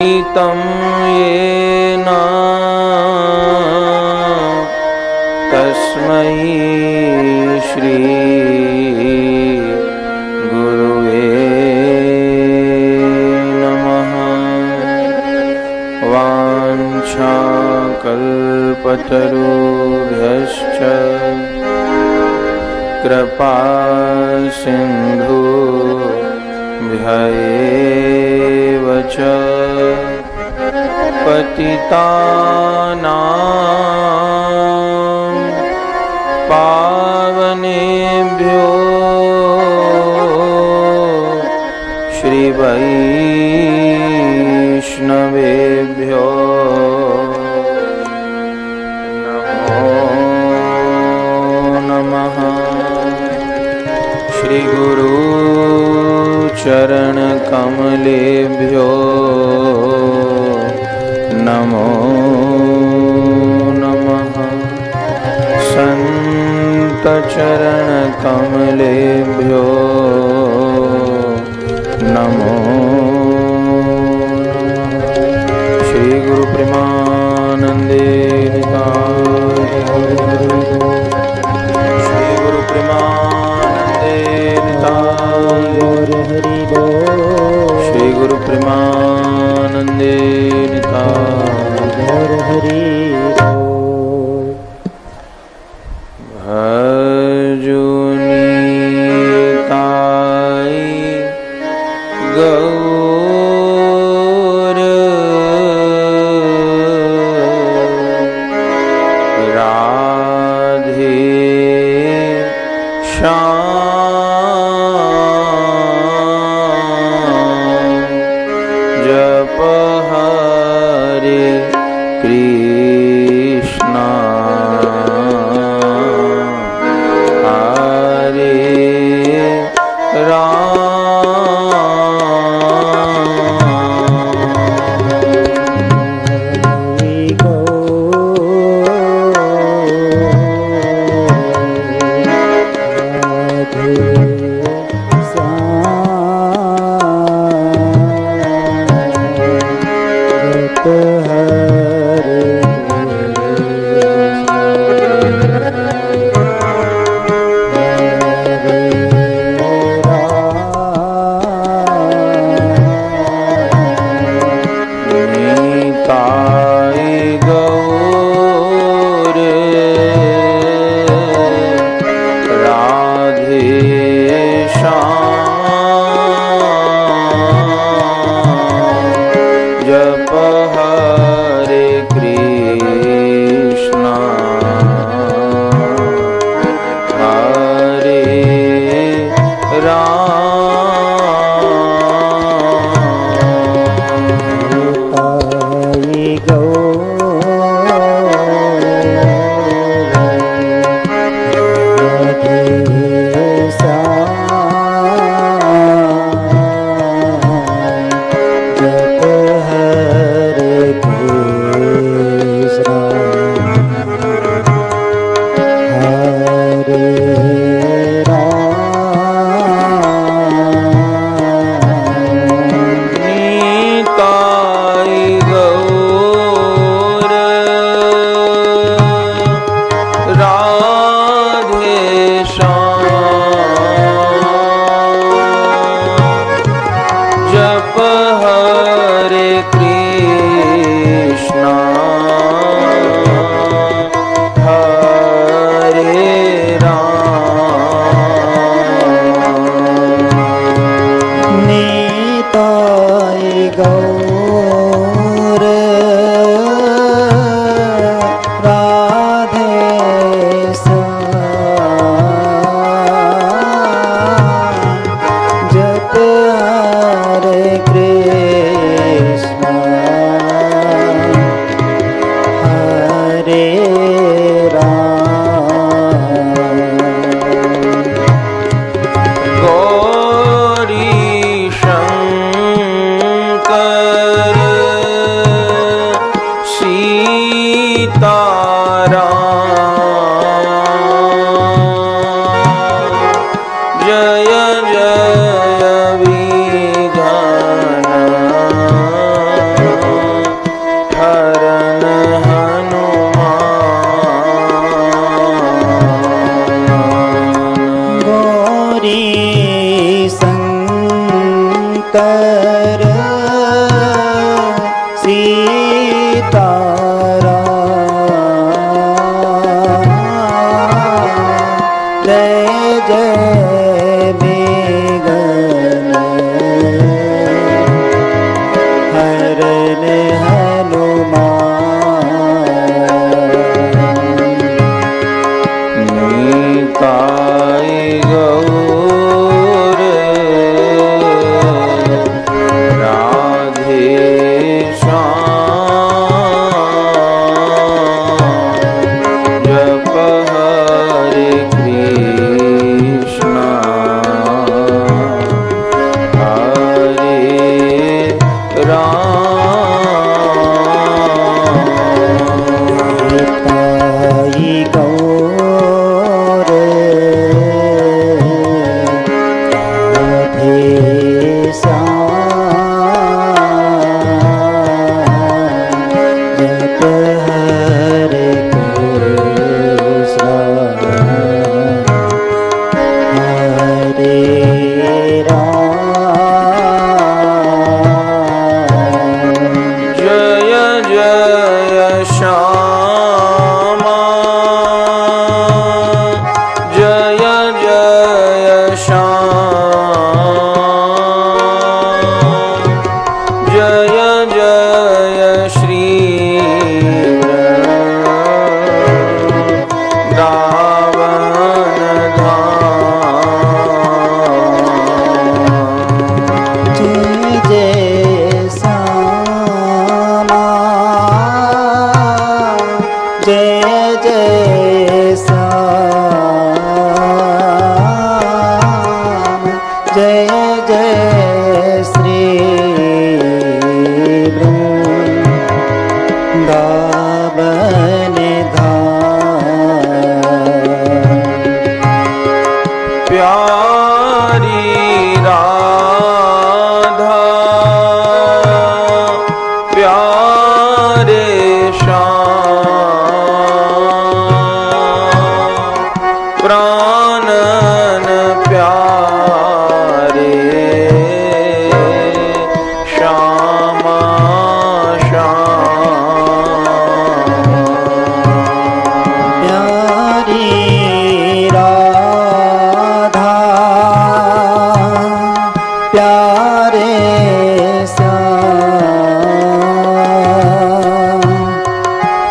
नीतं येन तस्मै श्री गुरुवे नमः। वाञ्छाकल्पतरुभ्यश्च कृपा सिन्धुभ्यैव च पतितानां पावनेभ्यो श्रीवैष्णवेभ्यो नमः। श्री गुरु चरण कमलेभ्यो नमो नमः। संत चरण कमलेभ्यो नमो नमः। श्री गुरु प्रेमानंदे श्री गुरु प्रेमानंदे निताय हरि बोल। भजुनिताय गौर राधे श्याम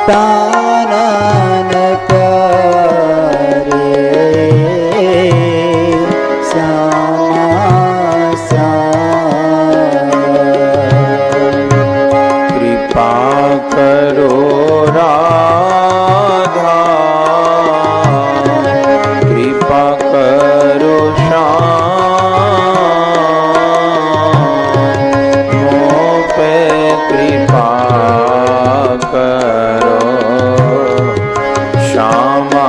प्राणन प्यारे श्यामा कृपा करो राधा, कृपा करो श्याम, मोह पे कृपा करो श्यामा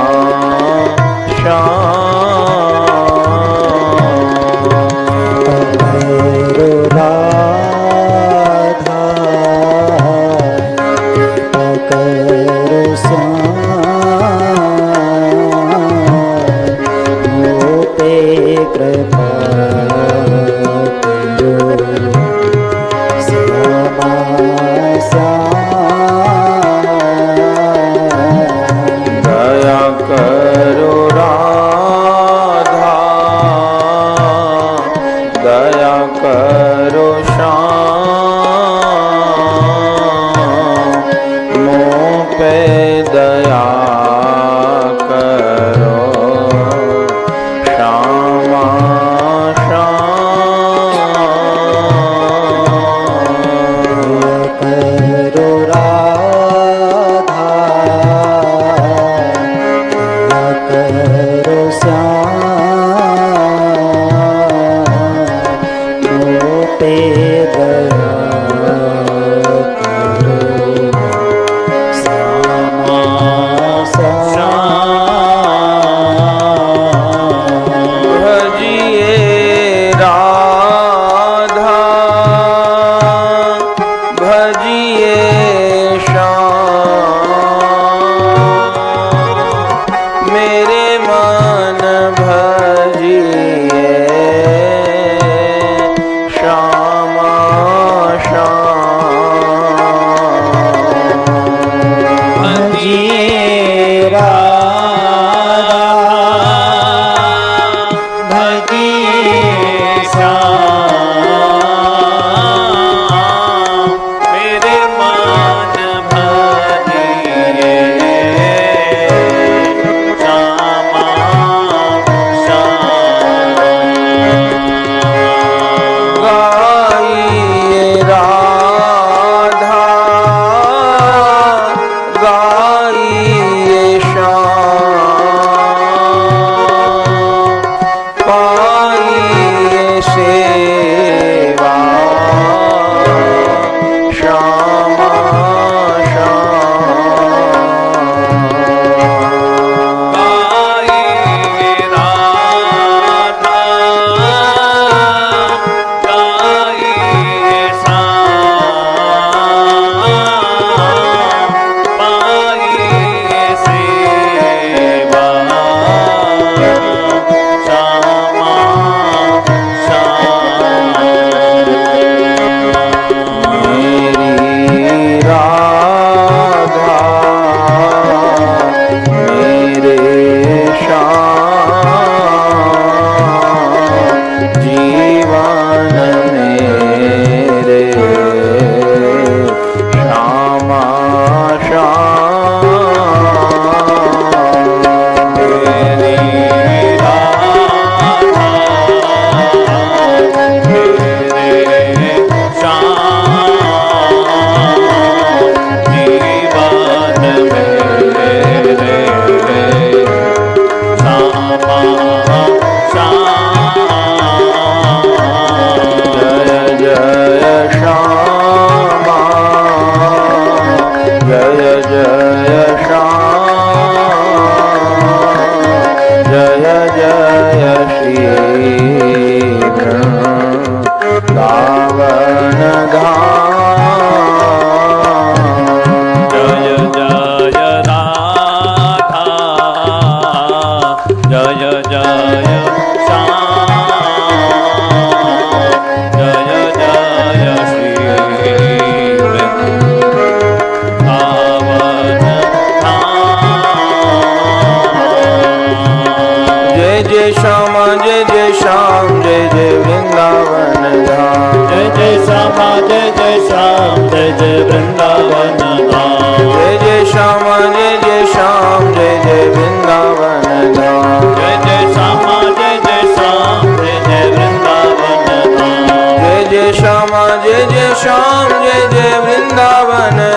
जय जय श्याम जय जय वृंदावन धाम, जय जय श्याम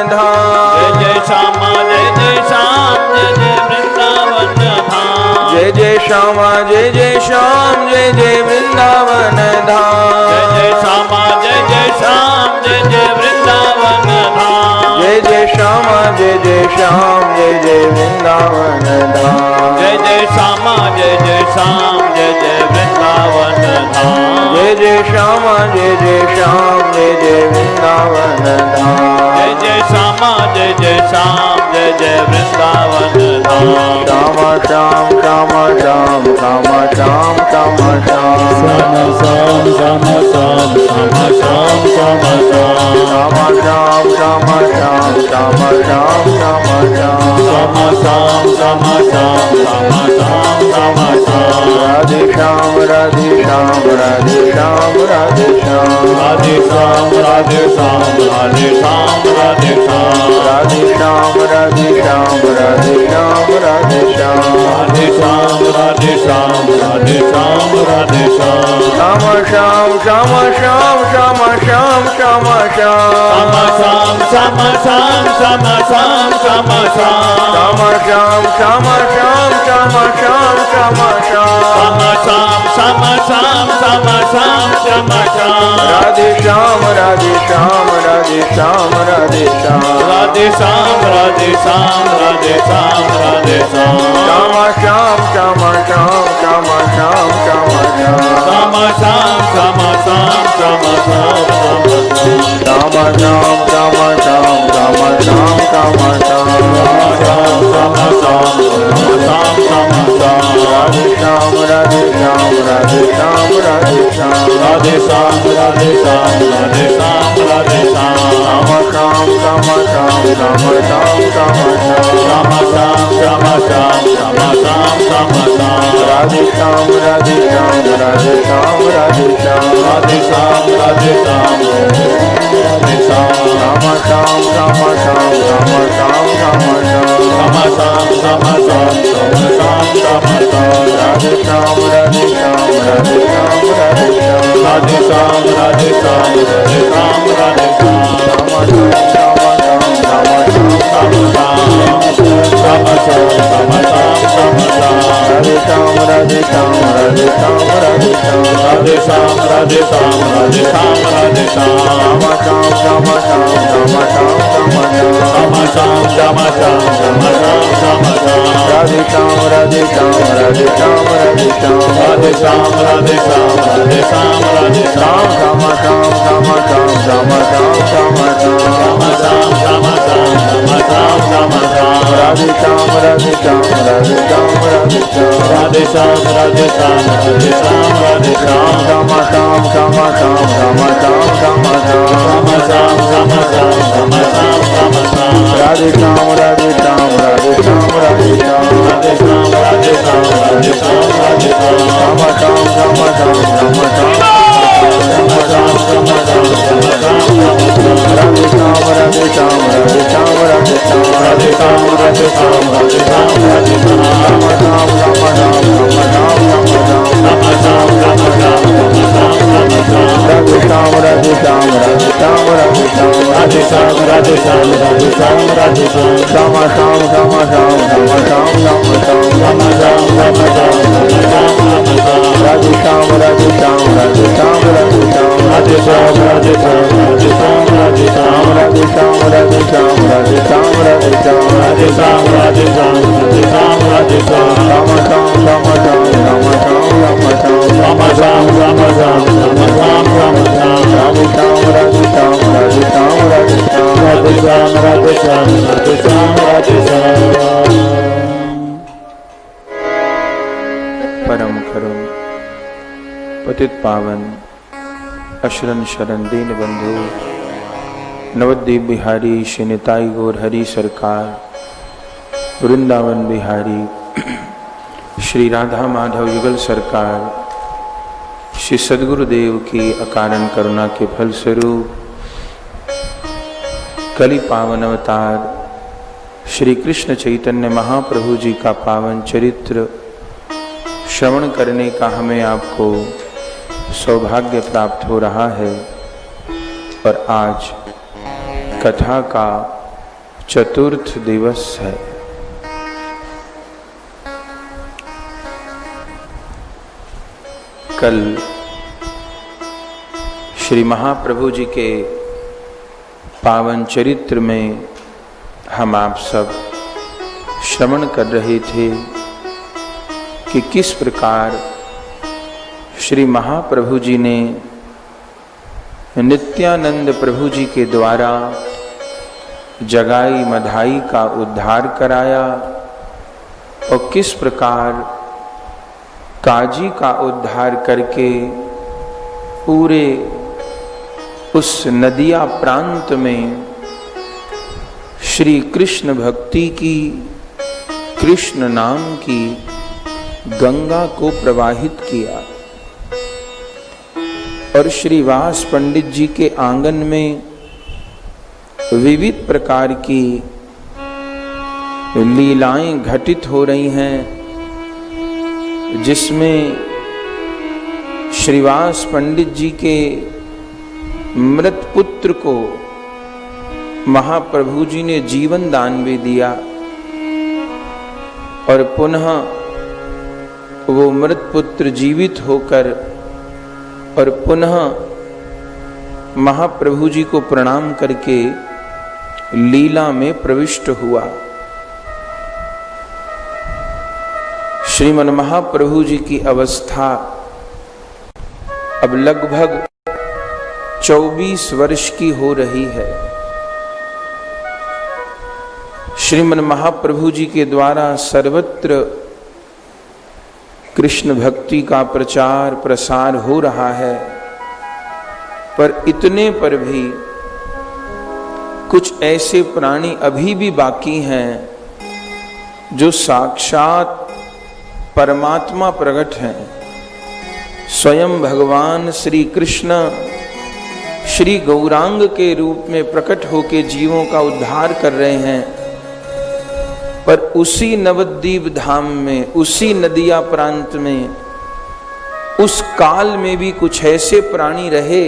धाम। जय जय श्यामा जय जय श्याम जय जय वृंदावन धाम। जय जय श्यामा जय जय श्याम जय जय वृंदावन धाम। जय जय श्यामा जय जय श्याम जय जय वृंदावन धाम। जय जय श्यामा जय जय श्याम जय जय वृंदावन धाम। जय जय श्यामा जय जय श्याम जय जय वृंदावन धाम। जय जय श्यामा जय जय श्याम जय जय वृंदावन धाम। जय जय श्यामा जय जय श्याम जय जय वृंदावन धाम। श्यामा श्याम श्यामा श्याम श्यामा श्याम श्यामा श्याम श्याम श्याम श्याम श्याम श्याम श्याम श्याम श्याम श्यामा श्याम श्यामा श्याम श्यामा श्याम श्यामा श्याम श्याम श्याम श्याम श्याम श्याम श्याम श्याम श्याम राधे श्याम राधे श्याम राधे श्याम राधे श्याम राधे श्याम राधे श्याम राधे श्याम राधे श्याम राधे श्याम राधे श्याम राधे श्याम राधे श्याम राधे श्याम राधे श्याम राधे श्याम राधे श्याम श्यामा श्याम श्यामा श्याम श्यामा श्याम श्यामा श्याम श्याम श्याम श्याम श्याम श्याम श्याम श्याम श्यामा श्याम श्यामा श्याम श्यामा श्याम श्यामा श्याम श्याम श्याम श्याम श्याम श्याम राधे श्याम राधे श्याम राधे श्याम राधे श्याम राधे श्याम राधे श्याम राधे श्याम राधे श्याम श्यामा श्याम श्यामा श्याम श्यामा श्याम श्यामा श्याम श्याम श्याम श्याम श्याम श्याम श्यामा श्याम श्यामा श्याम श्यामा श्याम श्यामा श्याम राधे श्याम राधे श्याम राधे श्याम राधे श्याम राधे श्याम राधे श्याम राधे श्याम राधे श्याम श्यामा श्याम श्यामा श्याम श्यामा श्याम श्यामा श्याम श्याम श्याम श्याम श्याम श्याम श्याम राधे श्याम राधे श्याम राधे श्याम राधे श्याम राधे श्याम राधे श्याम राधे श्याम श्यामा श्याम श्यामा श्याम श्यामा श्याम श्यामा श्याम श्याम श्याम श्याम श्याम श्याम श्याम राधे श्याम राधे श्याम राधे श्याम राधे श्याम राधे श्याम राधे श्याम राधे श्याम राधे श्याम श्यामा श्याम श्यामा श्याम श्यामा श्याम श्याम श्याम राधे श्याम राधे श्याम राधे श्याम राधे श्याम राधे श्याम राधे श्याम राधे श्याम राधे श्याम श्यामा श्याम श्यामा श्याम श्यामा श्याम श्यामा श्याम श्याम श्याम श्याम श्याम श्याम राधे श्याम राधे श्याम राधे श्याम राधे श्याम राधे श्याम राधे श्याम राधे श्याम राधे श्याम श्यामा श्याम श्यामा श्याम श्यामा श्याम श्यामा श्याम श्याम श्याम श्याम श्याम श्याम राधे श्याम राधे श्याम राधे श्याम राधे श्याम राधे श्याम राधे श्याम राधे श्याम राधे श्याम श्यामा श्याम श्यामा श्याम श्यामा श्याम श्यामा श्याम श्याम श्याम श्याम श्याम श्याम श्याम राधे श्याम राधे श्याम राधे श्याम राधे श्याम राधे श्याम राधे श्याम राधे श्याम राधे श्याम श्यामा श्याम श्यामा श्याम श्यामा श्याम राधे श्याम राधे श्याम राधे श्याम राधे श्याम राधे श्याम राधे श्याम राधे श्याम राधे श्याम श्यामा श्याम श्यामा श्याम श्यामा श्याम श्यामा श्याम राधे श्याम राधे श्याम राधे श्याम राधे श्याम राधे श्याम राधे श्याम राधे श्याम राधे श्याम श्यामा श्याम श्यामा श्याम श्यामा श्याम श्यामा श्याम राधे श्याम राधे श्याम राधे श्याम राधे श्याम राधे श्याम राधे श्याम राधे श्याम राधे श्याम राधे श्याम राधे श्याम राधे श्याम राधे श्याम राधे श्याम राधे श्याम राधे श्याम राधे श्याम श्यामा श्याम श्यामा श्याम श्यामा श्याम श्यामा श्याम श्याम श्याम श्याम श्याम श्याम श्याम श्याम राधे श्याम राधे श्याम राधे श्याम राधे श्याम राधे श्याम राधे श्याम राधे श्याम राधे श्याम परम करुण पतित पावन अशरण शरण दीन बंधु नवद्वीप बिहारी श्री निताई गौर हरि सरकार वृंदावन बिहारी श्री राधा माधव युगल सरकार श्री सद्गुरुदेव की अकारण करुणा के फलस्वरूप कलि पावन अवतार श्री कृष्ण चैतन्य महाप्रभु जी का पावन चरित्र श्रवण करने का हमें आपको सौभाग्य प्राप्त हो रहा है और आज कथा का चतुर्थ दिवस है। कल श्री महाप्रभु जी के पावन चरित्र में हम आप सब श्रवण कर रहे थे कि किस प्रकार श्री महाप्रभु जी ने नित्यानंद प्रभु जी के द्वारा जगाई मधाई का उद्धार कराया और किस प्रकार काजी का उद्धार करके पूरे उस नदिया प्रांत में श्री कृष्ण भक्ति की, कृष्ण नाम की गंगा को प्रवाहित किया और श्री व्यास पंडित जी के आंगन में विविध प्रकार की लीलाएं घटित हो रही हैं, जिसमें श्री व्यास पंडित जी के मृत पुत्र को महाप्रभु जी ने जीवन दान भी दिया और पुनः वो मृत पुत्र जीवित होकर और पुनः महाप्रभु जी को प्रणाम करके लीला में प्रविष्ट हुआ। श्रीमन महाप्रभु जी की अवस्था अब लगभग 24 वर्ष की हो रही है। श्रीमन महाप्रभु जी के द्वारा सर्वत्र कृष्ण भक्ति का प्रचार प्रसार हो रहा है, पर इतने पर भी कुछ ऐसे प्राणी अभी भी बाकी हैं जो साक्षात परमात्मा प्रकट हैं। स्वयं भगवान श्री कृष्ण श्री गौरांग के रूप में प्रकट होकर जीवों का उद्धार कर रहे हैं, पर उसी नवद्वीप धाम में, उसी नदिया प्रांत में, उस काल में भी कुछ ऐसे प्राणी रहे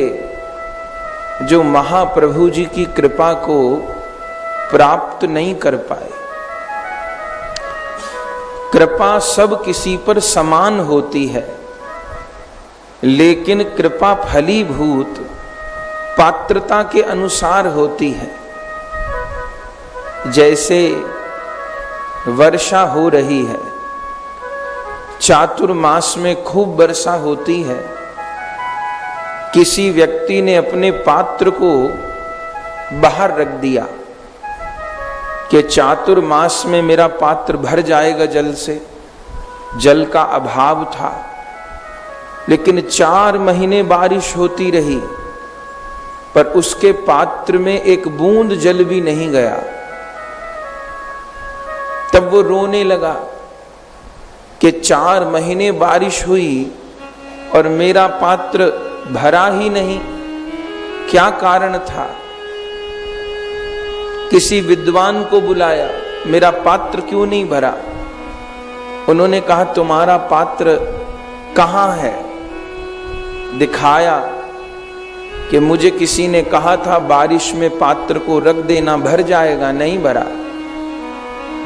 जो महाप्रभु जी की कृपा को प्राप्त नहीं कर पाए। कृपा सब किसी पर समान होती है, लेकिन कृपा फलीभूत पात्रता के अनुसार होती है। जैसे वर्षा हो रही है, चातुर्मास में खूब वर्षा होती है, किसी व्यक्ति ने अपने पात्र को बाहर रख दिया कि चातुर्मास में मेरा पात्र भर जाएगा जल से, जल का अभाव था, लेकिन 4 महीने बारिश होती रही पर उसके पात्र में एक बूंद जल भी नहीं गया। तब वो रोने लगा कि 4 महीने बारिश हुई और मेरा पात्र भरा ही नहीं, क्या कारण था? किसी विद्वान को बुलाया, मेरा पात्र क्यों नहीं भरा? उन्होंने कहा तुम्हारा पात्र कहाँ है? दिखाया कि मुझे किसी ने कहा था बारिश में पात्र को रख देना, भर जाएगा, नहीं भरा।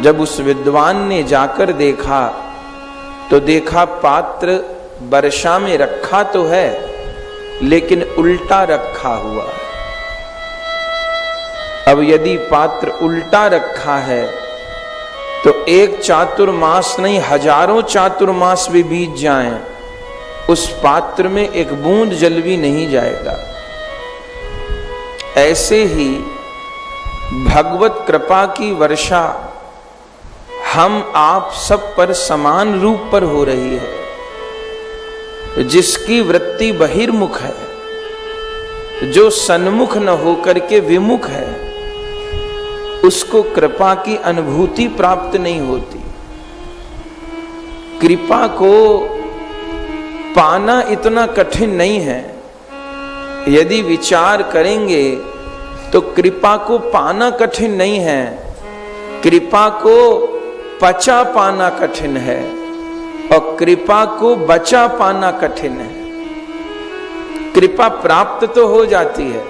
जब उस विद्वान ने जाकर देखा तो देखा पात्र वर्षा में रखा तो है लेकिन उल्टा रखा हुआ। अब यदि पात्र उल्टा रखा है तो एक चातुर्मास नहीं, हजारों चातुर्मास भी बीत जाएं, उस पात्र में एक बूंद जल भी नहीं जाएगा। ऐसे ही भगवत कृपा की वर्षा हम आप सब पर समान रूप पर हो रही है। जिसकी वृत्ति बहिर्मुख है, जो सन्मुख न होकर के विमुख है, उसको कृपा की अनुभूति प्राप्त नहीं होती। कृपा को पाना इतना कठिन नहीं है। यदि विचार करेंगे तो कृपा को पाना कठिन नहीं है, कृपा को पचा पाना कठिन है और कृपा को बचा पाना कठिन है। कृपा प्राप्त तो हो जाती है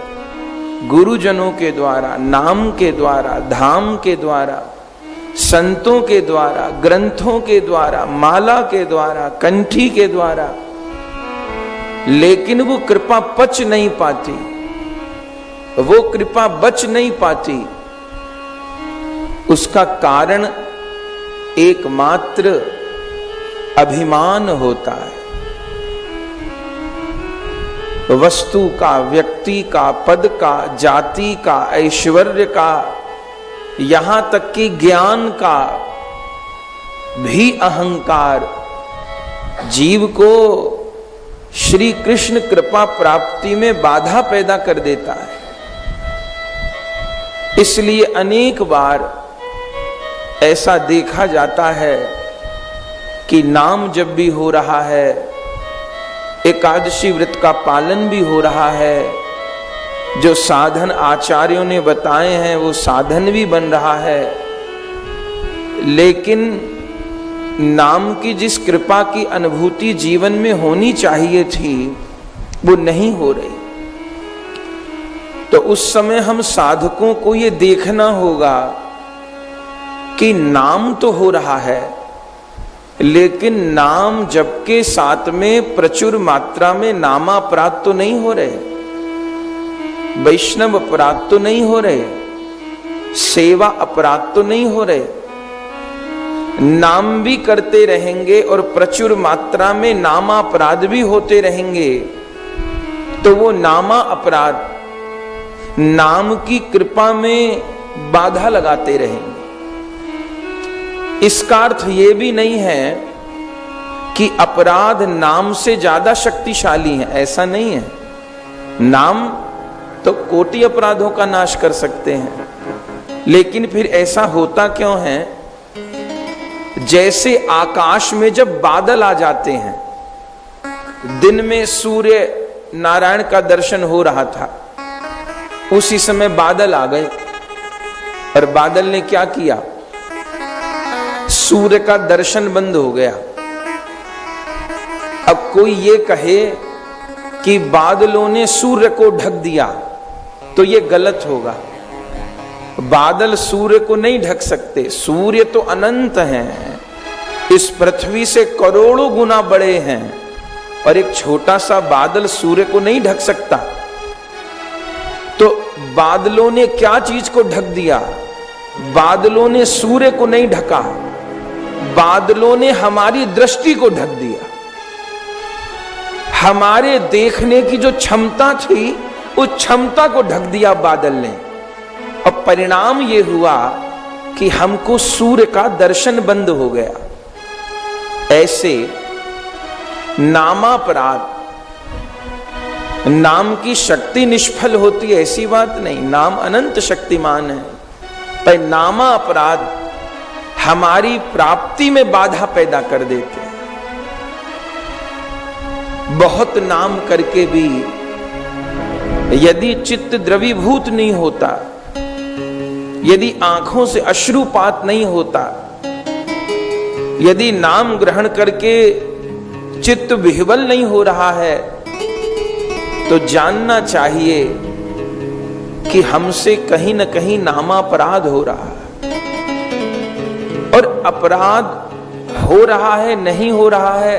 गुरुजनों के द्वारा, नाम के द्वारा, धाम के द्वारा, संतों के द्वारा, ग्रंथों के द्वारा, माला के द्वारा, कंठी के द्वारा, लेकिन वो कृपा पच नहीं पाती, वो कृपा बच नहीं पाती। उसका कारण एकमात्र अभिमान होता है। वस्तु का, व्यक्ति का, पद का, जाति का, ऐश्वर्य का, यहां तक कि ज्ञान का भी अहंकार जीव को श्री कृष्ण कृपा प्राप्ति में बाधा पैदा कर देता है। इसलिए अनेक बार ऐसा देखा जाता है कि नाम जब भी हो रहा है, एकादशी व्रत का पालन भी हो रहा है, जो साधन आचार्यों ने बताए हैं वो साधन भी बन रहा है, लेकिन नाम की जिस कृपा की अनुभूति जीवन में होनी चाहिए थी वो नहीं हो रही। तो उस समय हम साधकों को ये देखना होगा कि नाम तो हो रहा है, लेकिन नाम जप के साथ में प्रचुर मात्रा में नामापराध तो नहीं हो रहे, वैष्णव अपराध तो नहीं हो रहे, सेवा अपराध तो नहीं हो रहे। नाम भी करते रहेंगे और प्रचुर मात्रा में नामापराध भी होते रहेंगे, तो वो नामा अपराध नाम की कृपा में बाधा लगाते रहेंगे। इसका अर्थ ये भी नहीं है कि अपराध नाम से ज्यादा शक्तिशाली है, ऐसा नहीं है। नाम तो कोटि अपराधों का नाश कर सकते हैं, लेकिन फिर ऐसा होता क्यों है? जैसे आकाश में जब बादल आ जाते हैं, दिन में सूर्य नारायण का दर्शन हो रहा था, उसी समय बादल आ गए और बादल ने क्या किया? सूर्य का दर्शन बंद हो गया। अब कोई ये कहे कि बादलों ने सूर्य को ढक दिया, तो ये गलत होगा। बादल सूर्य को नहीं ढक सकते, सूर्य तो अनंत हैं, इस पृथ्वी से करोड़ों गुना बड़े हैं, और एक छोटा सा बादल सूर्य को नहीं ढक सकता। तो बादलों ने क्या चीज को ढक दिया? बादलों ने सूर्य को नहीं ढका, बादलों ने हमारी दृष्टि को ढक दिया। हमारे देखने की जो क्षमता थी, उस क्षमता को ढक दिया बादल ने, और परिणाम यह हुआ कि हमको सूर्य का दर्शन बंद हो गया। ऐसे नामापराध, नाम की शक्ति निष्फल होती है ऐसी बात नहीं, नाम अनंत शक्तिमान है, पर नामा अपराध हमारी प्राप्ति में बाधा पैदा कर देते हैं। बहुत नाम करके भी यदि चित्त द्रवीभूत नहीं होता, यदि आंखों से अश्रुपात नहीं होता, यदि नाम ग्रहण करके चित्त विह्वल नहीं हो रहा है, तो जानना चाहिए कि हमसे कहीं न कहीं नामापराध हो रहा है। और अपराध हो रहा है नहीं हो रहा है,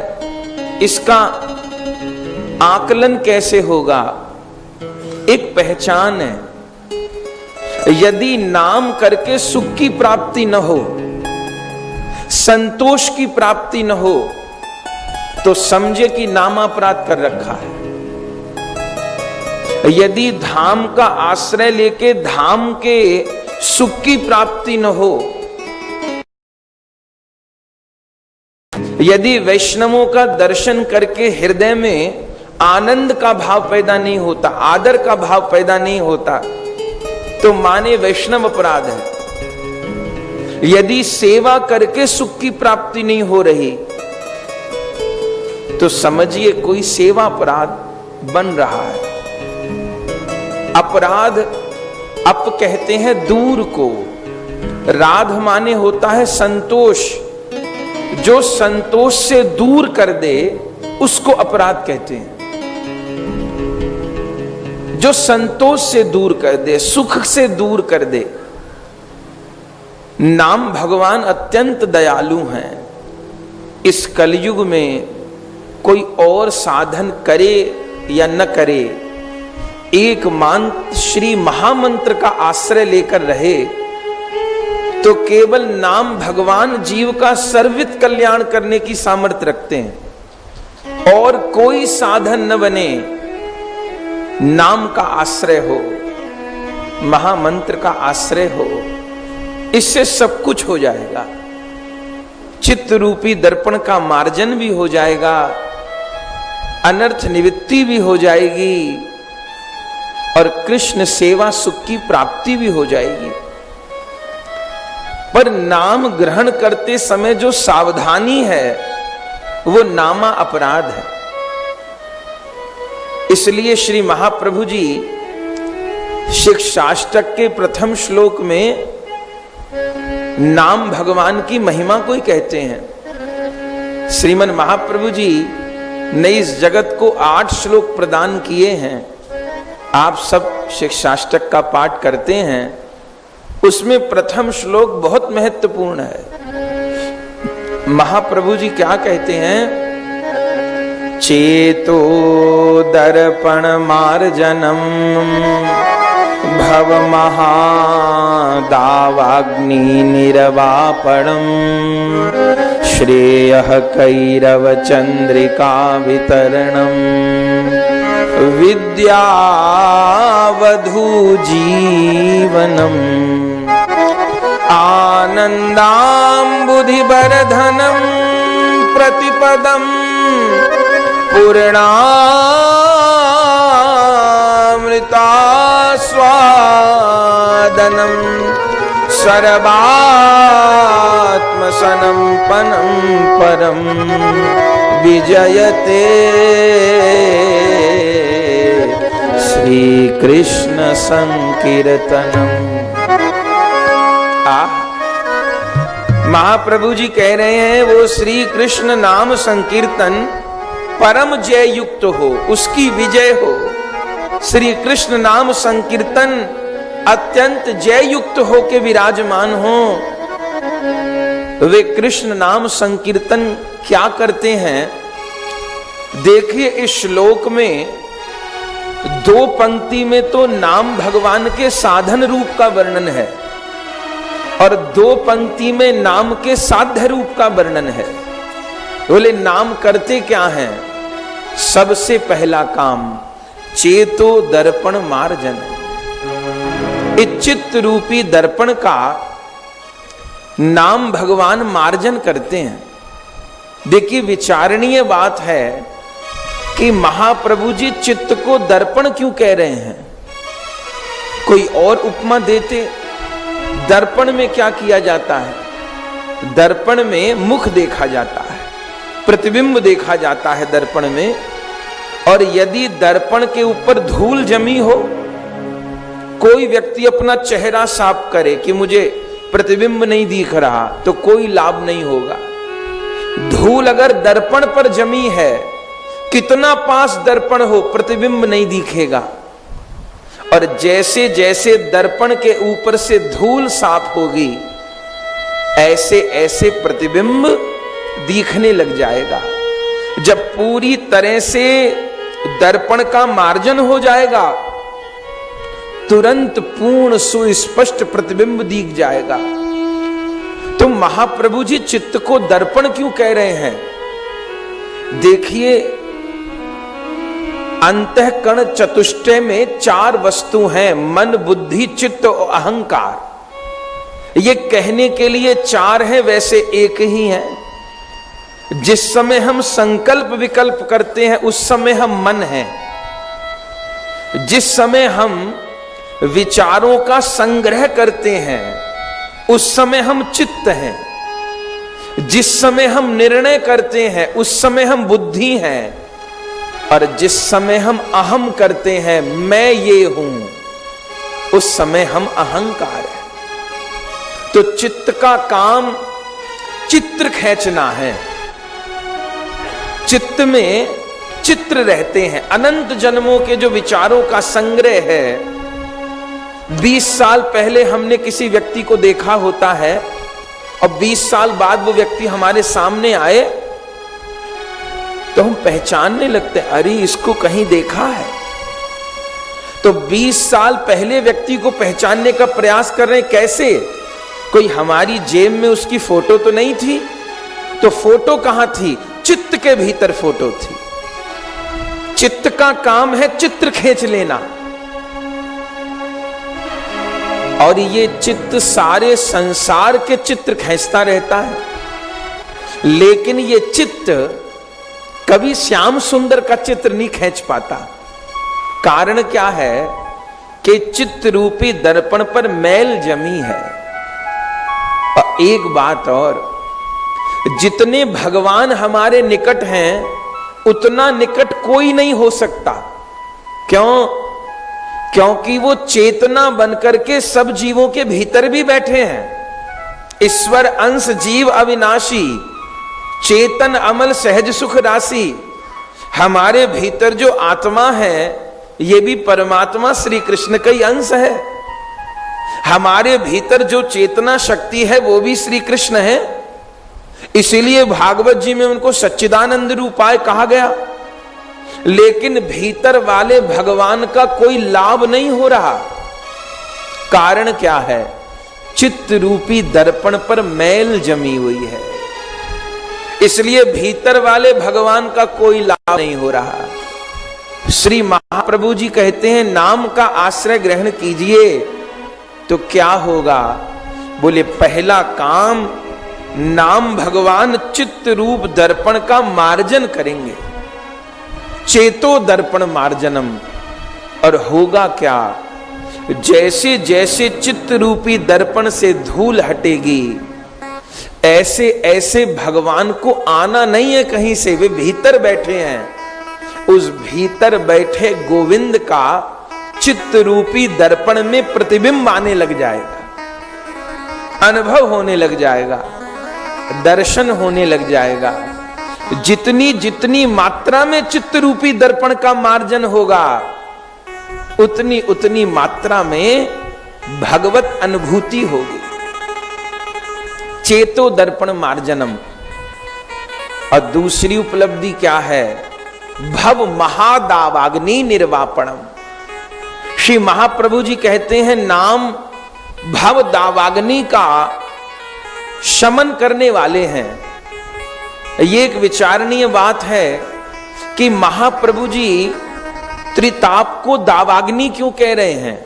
इसका आकलन कैसे होगा? एक पहचान है। यदि नाम करके सुख की प्राप्ति न हो, संतोष की प्राप्ति न हो, तो समझे कि नामापराध कर रखा है। यदि धाम का आश्रय लेके धाम के सुख की प्राप्ति न हो, यदि वैष्णवों का दर्शन करके हृदय में आनंद का भाव पैदा नहीं होता, आदर का भाव पैदा नहीं होता, तो माने वैष्णव अपराध है। यदि सेवा करके सुख की प्राप्ति नहीं हो रही, तो समझिए कोई सेवा अपराध बन रहा है। अपराध अप कहते हैं दूर को, राध माने होता है संतोष। जो संतोष से दूर कर दे उसको अपराध कहते हैं। जो संतोष से दूर कर दे, सुख से दूर कर दे। नाम भगवान अत्यंत दयालु हैं। इस कलयुग में कोई और साधन करे या न करे, एक मात्र श्री महामंत्र का आश्रय लेकर रहे तो केवल नाम भगवान जीव का सर्वित कल्याण करने की सामर्थ्य रखते हैं। और कोई साधन न बने, नाम का आश्रय हो, महामंत्र का आश्रय हो, इससे सब कुछ हो जाएगा। चित्त रूपी दर्पण का मार्जन भी हो जाएगा, अनर्थ निवृत्ति भी हो जाएगी और कृष्ण सेवा सुख की प्राप्ति भी हो जाएगी। पर नाम ग्रहण करते समय जो सावधानी है वो नामा अपराध है। इसलिए श्री महाप्रभु जी शिक्षाष्टक के प्रथम श्लोक में नाम भगवान की महिमा को ही कहते हैं। श्रीमन महाप्रभु जी ने इस जगत को 8 श्लोक प्रदान किए हैं। आप सब शिक्षाष्टक का पाठ करते हैं, उसमें प्रथम श्लोक बहुत महत्वपूर्ण है। महाप्रभु जी क्या कहते हैं? चेतो दर्पण मार्जनम भव महादावाग्नि निर्वापणम श्रेयः कैरव चंद्रिका वितरणम विद्यावधू जीवनम आनंदाम्बुधिवर्धनम प्रतिपदम पूर्णामृतास्वादनम सर्वात्मसनम पनम परम विजयते श्री कृष्ण संकीर्तनम। महाप्रभु जी कह रहे हैं वो श्री कृष्ण नाम संकीर्तन परम जय युक्त हो, उसकी विजय हो। श्री कृष्ण नाम संकीर्तन अत्यंत जय युक्त हो के विराजमान हो। वे कृष्ण नाम संकीर्तन क्या करते हैं? देखिए इस श्लोक में 2 पंक्ति में तो नाम भगवान के साधन रूप का वर्णन है और 2 पंक्ति में नाम के साध्य रूप का वर्णन है। बोले नाम करते क्या हैं? सबसे पहला काम चेतो दर्पण मार्जन। इस चित्त रूपी दर्पण का नाम भगवान मार्जन करते हैं। देखिए विचारणीय बात है कि महाप्रभु जी चित्त को दर्पण क्यों कह रहे हैं? कोई और उपमा देते। दर्पण में क्या किया जाता है? दर्पण में मुख देखा जाता है, प्रतिबिंब देखा जाता है दर्पण में। और यदि दर्पण के ऊपर धूल जमी हो, कोई व्यक्ति अपना चेहरा साफ करे कि मुझे प्रतिबिंब नहीं दिख रहा, तो कोई लाभ नहीं होगा। धूल अगर दर्पण पर जमी है, कितना पास दर्पण हो, प्रतिबिंब नहीं दिखेगा। और जैसे जैसे दर्पण के ऊपर से धूल साफ होगी, ऐसे ऐसे प्रतिबिंब दिखने लग जाएगा। जब पूरी तरह से दर्पण का मार्जन हो जाएगा, तुरंत पूर्ण सुस्पष्ट प्रतिबिंब दिख जाएगा। तो महाप्रभु जी चित्त को दर्पण क्यों कह रहे हैं? देखिए अंतःकरण चतुष्टय में 4 वस्तु हैं, मन, बुद्धि, चित्त और अहंकार। ये कहने के लिए 4 हैं, वैसे एक ही है। जिस समय हम संकल्प विकल्प करते हैं उस समय हम मन हैं। जिस समय हम विचारों का संग्रह करते हैं उस समय हम चित्त हैं। जिस समय हम निर्णय करते हैं उस समय हम बुद्धि हैं। और जिस समय हम अहम करते हैं, मैं ये हूं, उस समय हम अहंकार हैं। तो चित्त का काम चित्र खींचना है। चित्त में चित्र रहते हैं, अनंत जन्मों के जो विचारों का संग्रह है। 20 साल पहले हमने किसी व्यक्ति को देखा होता है और 20 साल बाद वो व्यक्ति हमारे सामने आए तो हम पहचानने लगते हैं, अरे इसको कहीं देखा है। तो 20 साल पहले व्यक्ति को पहचानने का प्रयास कर रहे हैं, कैसे? कोई हमारी जेब में उसकी फोटो तो नहीं थी, तो फोटो कहां थी? चित्त के भीतर फोटो थी। चित्त का काम है चित्र खींच लेना, और ये चित्त सारे संसार के चित्र खींचता रहता है, लेकिन ये चित्त कभी श्याम सुंदर का चित्र नहीं खींच पाता। कारण क्या है कि चित्त रूपी दर्पण पर मैल जमी है। और एक बात और, जितने भगवान हमारे निकट हैं उतना निकट कोई नहीं हो सकता। क्यों? क्योंकि वो चेतना बनकर के सब जीवों के भीतर भी बैठे हैं। ईश्वर अंश जीव अविनाशी, चेतन अमल सहज सुख राशि। हमारे भीतर जो आत्मा है ये भी परमात्मा श्री कृष्ण का ही अंश है। हमारे भीतर जो चेतना शक्ति है वो भी श्री कृष्ण है। इसीलिए भागवत जी में उनको सच्चिदानंद रूपाय कहा गया। लेकिन भीतर वाले भगवान का कोई लाभ नहीं हो रहा। कारण क्या है? चित्त रूपी दर्पण पर मैल जमी हुई है, इसलिए भीतर वाले भगवान का कोई लाभ नहीं हो रहा। श्री महाप्रभु जी कहते हैं, नाम का आश्रय ग्रहण कीजिए तो क्या होगा? बोले, पहला काम, नाम भगवान चित्त रूप दर्पण का मार्जन करेंगे, चेतो दर्पण मार्जनम। और होगा क्या? जैसे जैसे चित्त रूपी दर्पण से धूल हटेगी, ऐसे ऐसे भगवान को आना नहीं है कहीं से, वे भीतर बैठे हैं। उस भीतर बैठे गोविंद का चित्त रूपी दर्पण में प्रतिबिंब आने लग जाएगा, अनुभव होने लग जाएगा, दर्शन होने लग जाएगा। जितनी जितनी मात्रा में चित्त रूपी दर्पण का मार्जन होगा, उतनी उतनी मात्रा में भगवत अनुभूति होगी। चेतो दर्पण मार्जनम। और दूसरी उपलब्धि क्या है? भव महादावाग्नि निर्वापणम। श्री महाप्रभु जी कहते हैं, नाम भव दावाग्नि का शमन करने वाले हैं। ये एक विचारणीय बात है कि महाप्रभु जी त्रिताप को दावाग्नि क्यों कह रहे हैं?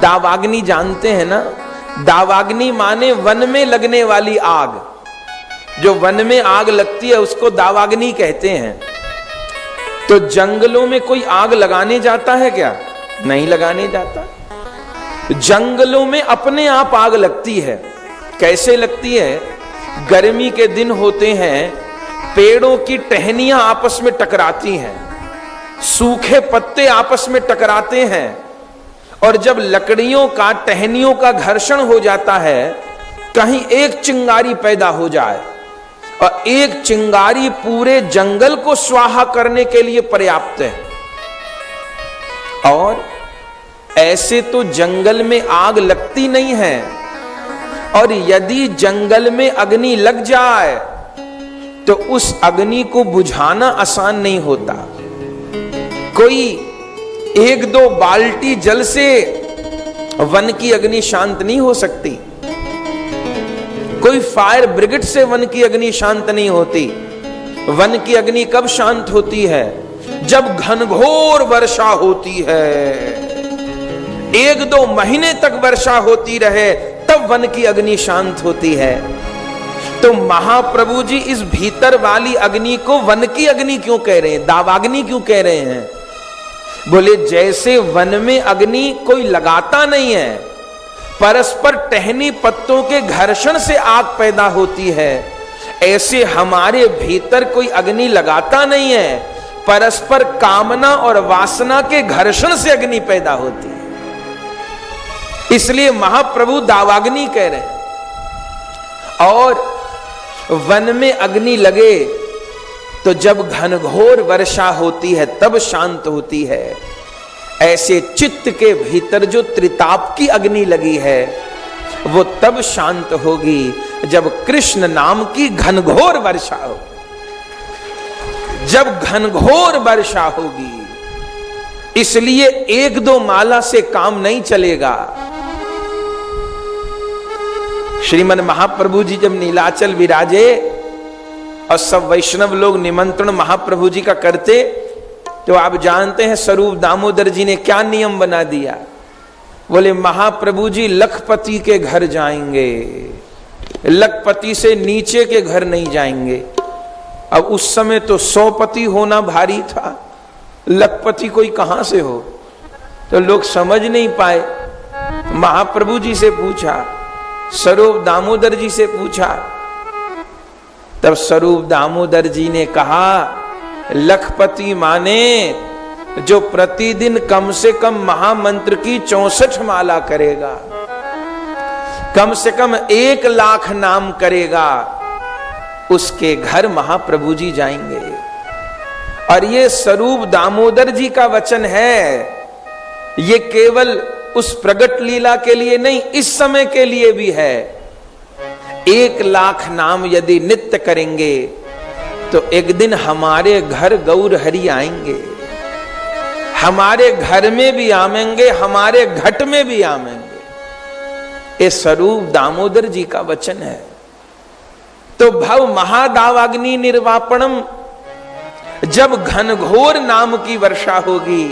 दावाग्नि जानते हैं ना? दावाग्नि माने वन में लगने वाली आग। जो वन में आग लगती है उसको दावाग्नि कहते हैं। तो जंगलों में कोई आग लगाने जाता है क्या? नहीं लगाने जाता। जंगलों में अपने आप आग लगती है। कैसे लगती है? गर्मी के दिन होते हैं, पेड़ों की टहनियां आपस में टकराती हैं, सूखे पत्ते आपस में टकराते हैं, और जब लकड़ियों का, टहनियों का घर्षण हो जाता है, कहीं एक चिंगारी पैदा हो जाए और एक चिंगारी पूरे जंगल को स्वाहा करने के लिए पर्याप्त है। और ऐसे तो जंगल में आग लगती नहीं है, और यदि जंगल में अग्नि लग जाए तो उस अग्नि को बुझाना आसान नहीं होता। कोई 1-2 बाल्टी जल से वन की अग्नि शांत नहीं हो सकती। कोई फायर ब्रिगेड से वन की अग्नि शांत नहीं होती। वन की अग्नि कब शांत होती है? जब घनघोर वर्षा होती है, 1-2 महीने तक वर्षा होती रहे, तब वन की अग्नि शांत होती है। तो महाप्रभु जी इस भीतर वाली अग्नि को वन की अग्नि क्यों कह रहे हैं? दावाग्नि क्यों कह रहे हैं? बोले, जैसे वन में अग्नि कोई लगाता नहीं है, परस्पर टहनी पत्तों के घर्षण से आग पैदा होती है, ऐसे हमारे भीतर कोई अग्नि लगाता नहीं है, परस्पर कामना और वासना के घर्षण से अग्नि पैदा होती है। इसलिए महाप्रभु दावाग्नि कह रहे हैं। और वन में अग्नि लगे तो जब घनघोर वर्षा होती है तब शांत होती है। ऐसे चित्त के भीतर जो त्रिताप की अग्नि लगी है वो तब शांत होगी जब कृष्ण नाम की घनघोर वर्षा हो। जब घनघोर वर्षा होगी, इसलिए एक दो माला से काम नहीं चलेगा। श्रीमद महाप्रभु जी जब नीलाचल विराजे और सब वैष्णव लोग निमंत्रण महाप्रभु जी का करते, तो आप जानते हैं स्वरूप दामोदर जी ने क्या नियम बना दिया। बोले महाप्रभु जी लखपति के घर जाएंगे, लखपति से नीचे के घर नहीं जाएंगे। अब उस समय तो 100 पति होना भारी था, लखपति कोई कहां से हो, तो लोग समझ नहीं पाए। महाप्रभु जी से पूछा, स्वरूप दामोदर जी से पूछा, तब स्वरूप दामोदर जी ने कहा लखपति माने जो प्रतिदिन कम से कम महामंत्र की 64 माला करेगा, कम से कम 1 लाख नाम करेगा, उसके घर महाप्रभु जी जाएंगे। और ये स्वरूप दामोदर जी का वचन है, ये केवल उस प्रगट लीला के लिए नहीं, इस समय के लिए भी है। 1 लाख नाम यदि नित्य करेंगे तो एक दिन हमारे घर गौर हरि आएंगे, हमारे घर में भी आवेंगे, हमारे घट में भी आवेंगे। ये स्वरूप दामोदर जी का वचन है। तो भव महादावाग्नि निर्वापणम, जब घनघोर नाम की वर्षा होगी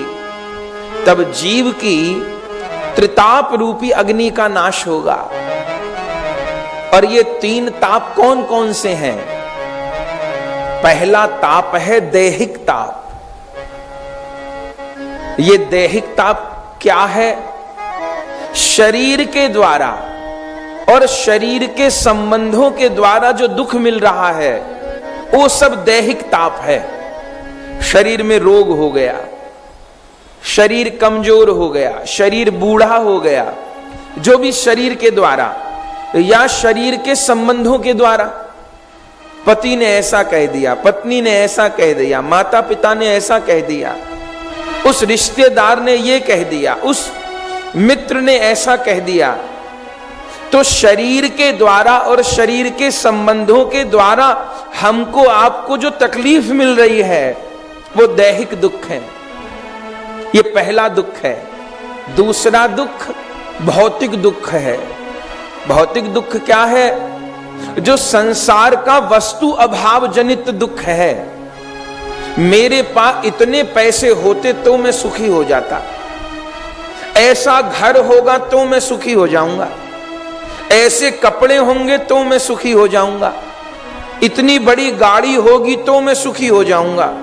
तब जीव की त्रिताप रूपी अग्नि का नाश होगा। और ये 3 ताप कौन कौन से हैं? पहला ताप है दैहिक ताप। ये दैहिक ताप क्या है? शरीर के द्वारा और शरीर के संबंधों के द्वारा जो दुख मिल रहा है वो सब दैहिक ताप है। शरीर में रोग हो गया, शरीर कमजोर हो गया, शरीर बूढ़ा हो गया, जो भी शरीर के द्वारा या शरीर के संबंधों के द्वारा, पति ने ऐसा कह दिया, पत्नी ने ऐसा कह दिया, माता पिता ने ऐसा कह दिया, उस रिश्तेदार ने ये कह दिया, उस मित्र ने ऐसा कह दिया। तो शरीर के द्वारा और शरीर के संबंधों के द्वारा हमको आपको जो तकलीफ मिल रही है वो दैहिक दुख है। ये पहला दुख है। दूसरा दुख भौतिक दुख है। भौतिक दुख क्या है? जो संसार का वस्तु अभाव जनित दुख है। मेरे पास इतने पैसे होते तो मैं सुखी हो जाता, ऐसा घर होगा तो मैं सुखी हो जाऊंगा, ऐसे कपड़े होंगे तो मैं सुखी हो जाऊंगा, इतनी बड़ी गाड़ी होगी तो मैं सुखी हो जाऊंगा,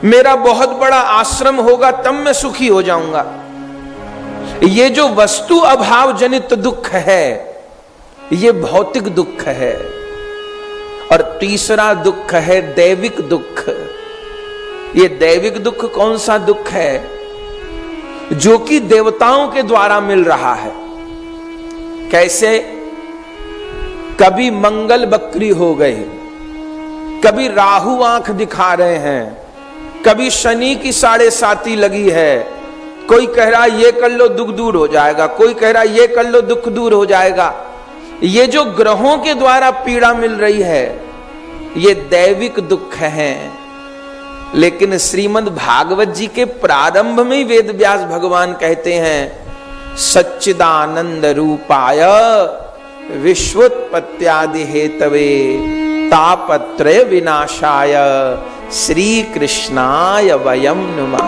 मेरा बहुत बड़ा आश्रम होगा तब मैं सुखी हो जाऊंगा। ये जो वस्तु अभाव जनित दुख है ये भौतिक दुख है। और तीसरा दुख है दैविक दुख। ये दैविक दुख कौन सा दुख है? जो कि देवताओं के द्वारा मिल रहा है। कैसे? कभी मंगल बकरी हो गई, कभी राहु आंख दिखा रहे हैं, कभी शनि की 7.5 लगी है, कोई कह रहा ये कर लो दुख दूर हो जाएगा, कोई कह रहा ये कर लो दुख दूर हो जाएगा। ये जो ग्रहों के द्वारा पीड़ा मिल रही है ये दैविक दुख है। लेकिन श्रीमद् भागवत जी के प्रारंभ में ही वेद व्यास भगवान कहते हैं सच्चिदानंद रूपाय विश्वोत्पत्त्यादि हेतवे तापत्रय विनाशाय श्री कृष्णाय वयम नमः।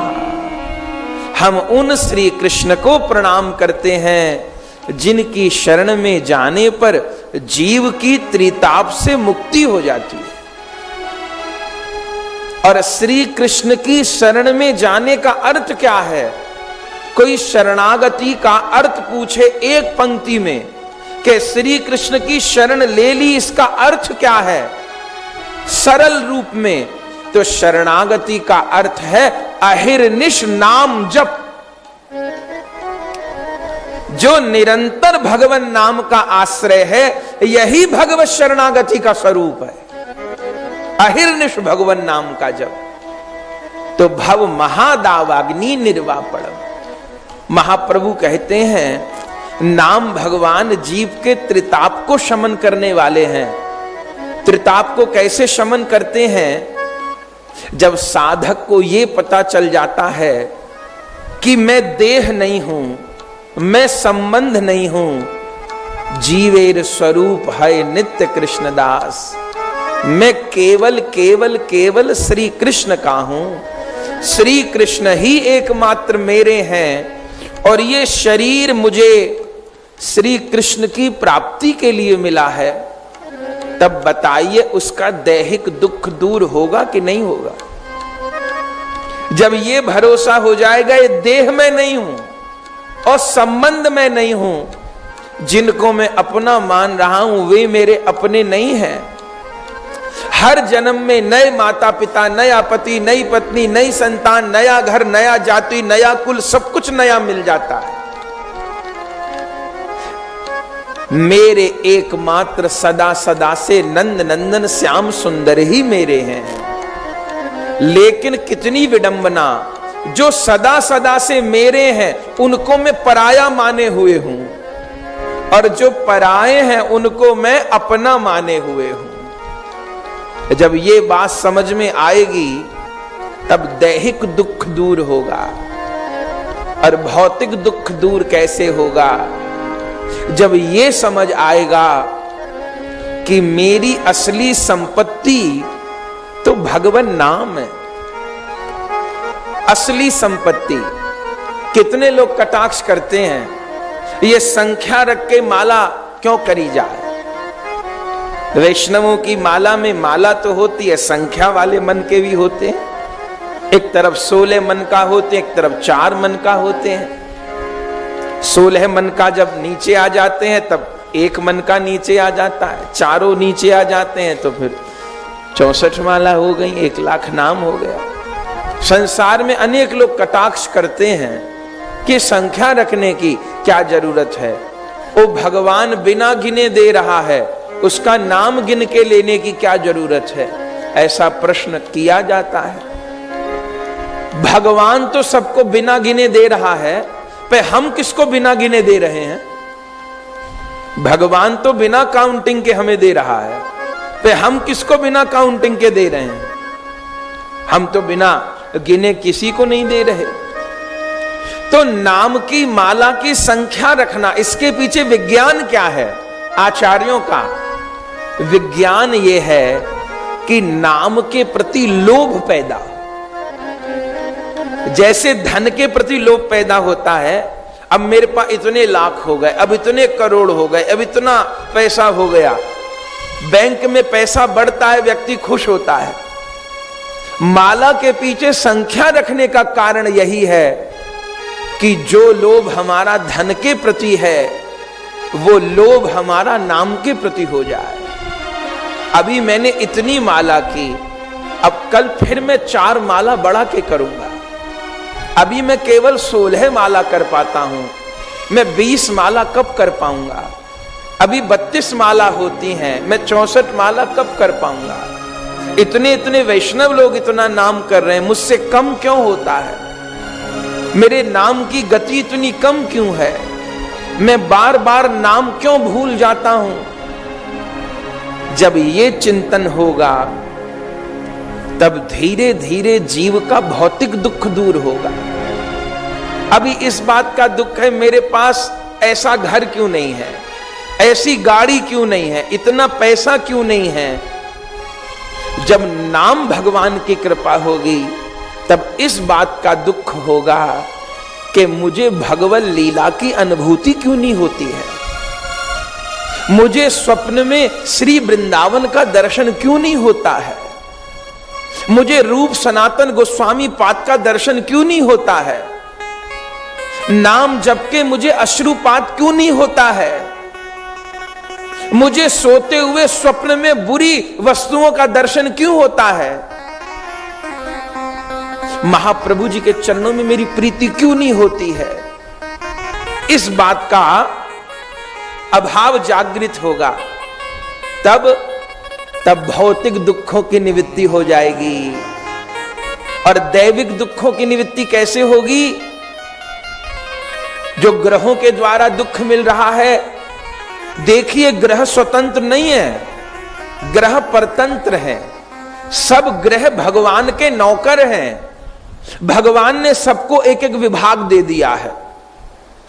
हम उन श्री कृष्ण को प्रणाम करते हैं जिनकी शरण में जाने पर जीव की त्रिताप से मुक्ति हो जाती है। और श्री कृष्ण की शरण में जाने का अर्थ क्या है? कोई शरणागति का अर्थ पूछे एक पंक्ति में कि श्री कृष्ण की शरण ले ली, इसका अर्थ क्या है सरल रूप में? तो शरणागति का अर्थ है अहिर्निश नाम जप। जो निरंतर भगवान नाम का आश्रय है यही भगवत शरणागति का स्वरूप है। अहिर्निश भगवन नाम का जप। तो भव महादावाग्नि निर्वापणम। महाप्रभु कहते हैं नाम भगवान जीव के त्रिताप को शमन करने वाले हैं। त्रिताप को कैसे शमन करते हैं? जब साधक को यह पता चल जाता है कि मैं देह नहीं हूं, मैं संबंध नहीं हूं, जीवेर स्वरूप है नित्य कृष्णदास, मैं केवल केवल केवल श्री कृष्ण का हूं, श्री कृष्ण ही एकमात्र मेरे हैं और ये शरीर मुझे श्री कृष्ण की प्राप्ति के लिए मिला है। तब बताइए उसका दैहिक दुख दूर होगा कि नहीं होगा? जब ये भरोसा हो जाएगा ये देह में नहीं हूं और संबंध में नहीं हूं, जिनको मैं अपना मान रहा हूं वे मेरे अपने नहीं हैं। हर जन्म में नए माता पिता, नया पति, नई पत्नी, नई संतान, नया घर, नया जाति, नया कुल, सब कुछ नया मिल जाता है। मेरे एकमात्र सदा सदा से नंद नंदन श्याम सुंदर ही मेरे हैं। लेकिन कितनी विडंबना, जो सदा सदा से मेरे हैं उनको मैं पराया माने हुए हूं और जो पराए हैं उनको मैं अपना माने हुए हूं। जब ये बात समझ में आएगी तब दैहिक दुख दूर होगा। और भौतिक दुख दूर कैसे होगा? जब ये समझ आएगा कि मेरी असली संपत्ति तो भगवान नाम है। असली संपत्ति। कितने लोग कटाक्ष करते हैं ये संख्या रख के माला क्यों करी जाए? वैष्णवों की माला में माला तो होती है, संख्या वाले मन के भी होते हैं। एक तरफ 16 मन का होते हैं, एक तरफ 4 मन का होते हैं। 16 मन का जब नीचे आ जाते हैं तब 1 मन का नीचे आ जाता है, चारों नीचे आ जाते हैं तो फिर 64 माला हो गई, 1 लाख नाम हो गया। संसार में अनेक लोग कटाक्ष करते हैं कि संख्या रखने की क्या जरूरत है, वो भगवान बिना गिने दे रहा है, उसका नाम गिन के लेने की क्या जरूरत है? ऐसा प्रश्न किया जाता है। भगवान तो सबको बिना गिने दे रहा है, पे हम किसको बिना गिने दे रहे हैं? भगवान तो बिना काउंटिंग के हमें दे रहा है, पे हम किसको बिना काउंटिंग के दे रहे हैं? हम तो बिना गिने किसी को नहीं दे रहे। तो नाम की माला की संख्या रखना, इसके पीछे विज्ञान क्या है? आचार्यों का विज्ञान यह है कि नाम के प्रति लोभ पैदा, जैसे धन के प्रति लोभ पैदा होता है। अब मेरे पास इतने लाख हो गए, अब इतने करोड़ हो गए, अब इतना पैसा हो गया। बैंक में पैसा बढ़ता है, व्यक्ति खुश होता है। माला के पीछे संख्या रखने का कारण यही है कि जो लोभ हमारा धन के प्रति है वो लोभ हमारा नाम के प्रति हो जाए। अभी मैंने इतनी माला की, अब कल फिर मैं 4 माला बढ़ा के करूंगा। अभी मैं केवल 16 माला कर पाता हूं, मैं 20 माला कब कर पाऊंगा? अभी 32 माला होती हैं, मैं 64 माला कब कर पाऊंगा? इतने इतने वैष्णव लोग इतना नाम कर रहे हैं, मुझसे कम क्यों होता है? मेरे नाम की गति इतनी कम क्यों है? मैं बार बार नाम क्यों भूल जाता हूं? जब ये चिंतन होगा तब धीरे धीरे जीव का भौतिक दुख दूर होगा। अभी इस बात का दुख है, मेरे पास ऐसा घर क्यों नहीं है, ऐसी गाड़ी क्यों नहीं है, इतना पैसा क्यों नहीं है। जब नाम भगवान की कृपा होगी तब इस बात का दुख होगा कि मुझे भगवत लीला की अनुभूति क्यों नहीं होती है, मुझे स्वप्न में श्री वृंदावन का दर्शन क्यों नहीं होता है, मुझे रूप सनातन गोस्वामी पाद का दर्शन क्यों नहीं होता है, नाम जप के मुझे अश्रुपात क्यों नहीं होता है, मुझे सोते हुए स्वप्न में बुरी वस्तुओं का दर्शन क्यों होता है, महाप्रभु जी के चरणों में मेरी प्रीति क्यों नहीं होती है। इस बात का अभाव जागृत होगा तब तब भौतिक दुखों की निवृत्ति हो जाएगी। और दैविक दुखों की निवृत्ति कैसे होगी? जो ग्रहों के द्वारा दुख मिल रहा है, देखिए ग्रह स्वतंत्र नहीं है, ग्रह परतंत्र है। सब ग्रह भगवान के नौकर हैं। भगवान ने सबको एक एक विभाग दे दिया है।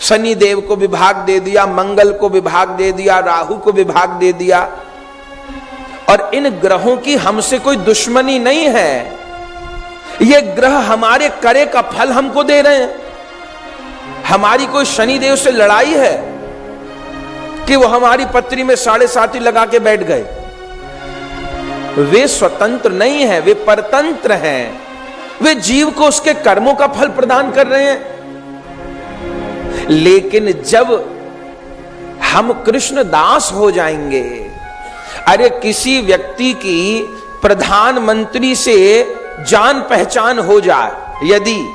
शनि देव को विभाग दे दिया, मंगल को विभाग दे दिया, राहु को विभाग दे दिया। और इन ग्रहों की हमसे कोई दुश्मनी नहीं है। ये ग्रह हमारे करे का फल हमको दे रहे हैं। हमारी कोई शनि देव से लड़ाई है कि वो हमारी पत्री में 7.5 लगा के बैठ गए? वे स्वतंत्र नहीं है, वे परतंत्र हैं। वे जीव को उसके कर्मों का फल प्रदान कर रहे हैं। लेकिन जब हम कृष्ण दास हो जाएंगे, अरे किसी व्यक्ति की प्रधानमंत्री से जान पहचान हो जाए यदि,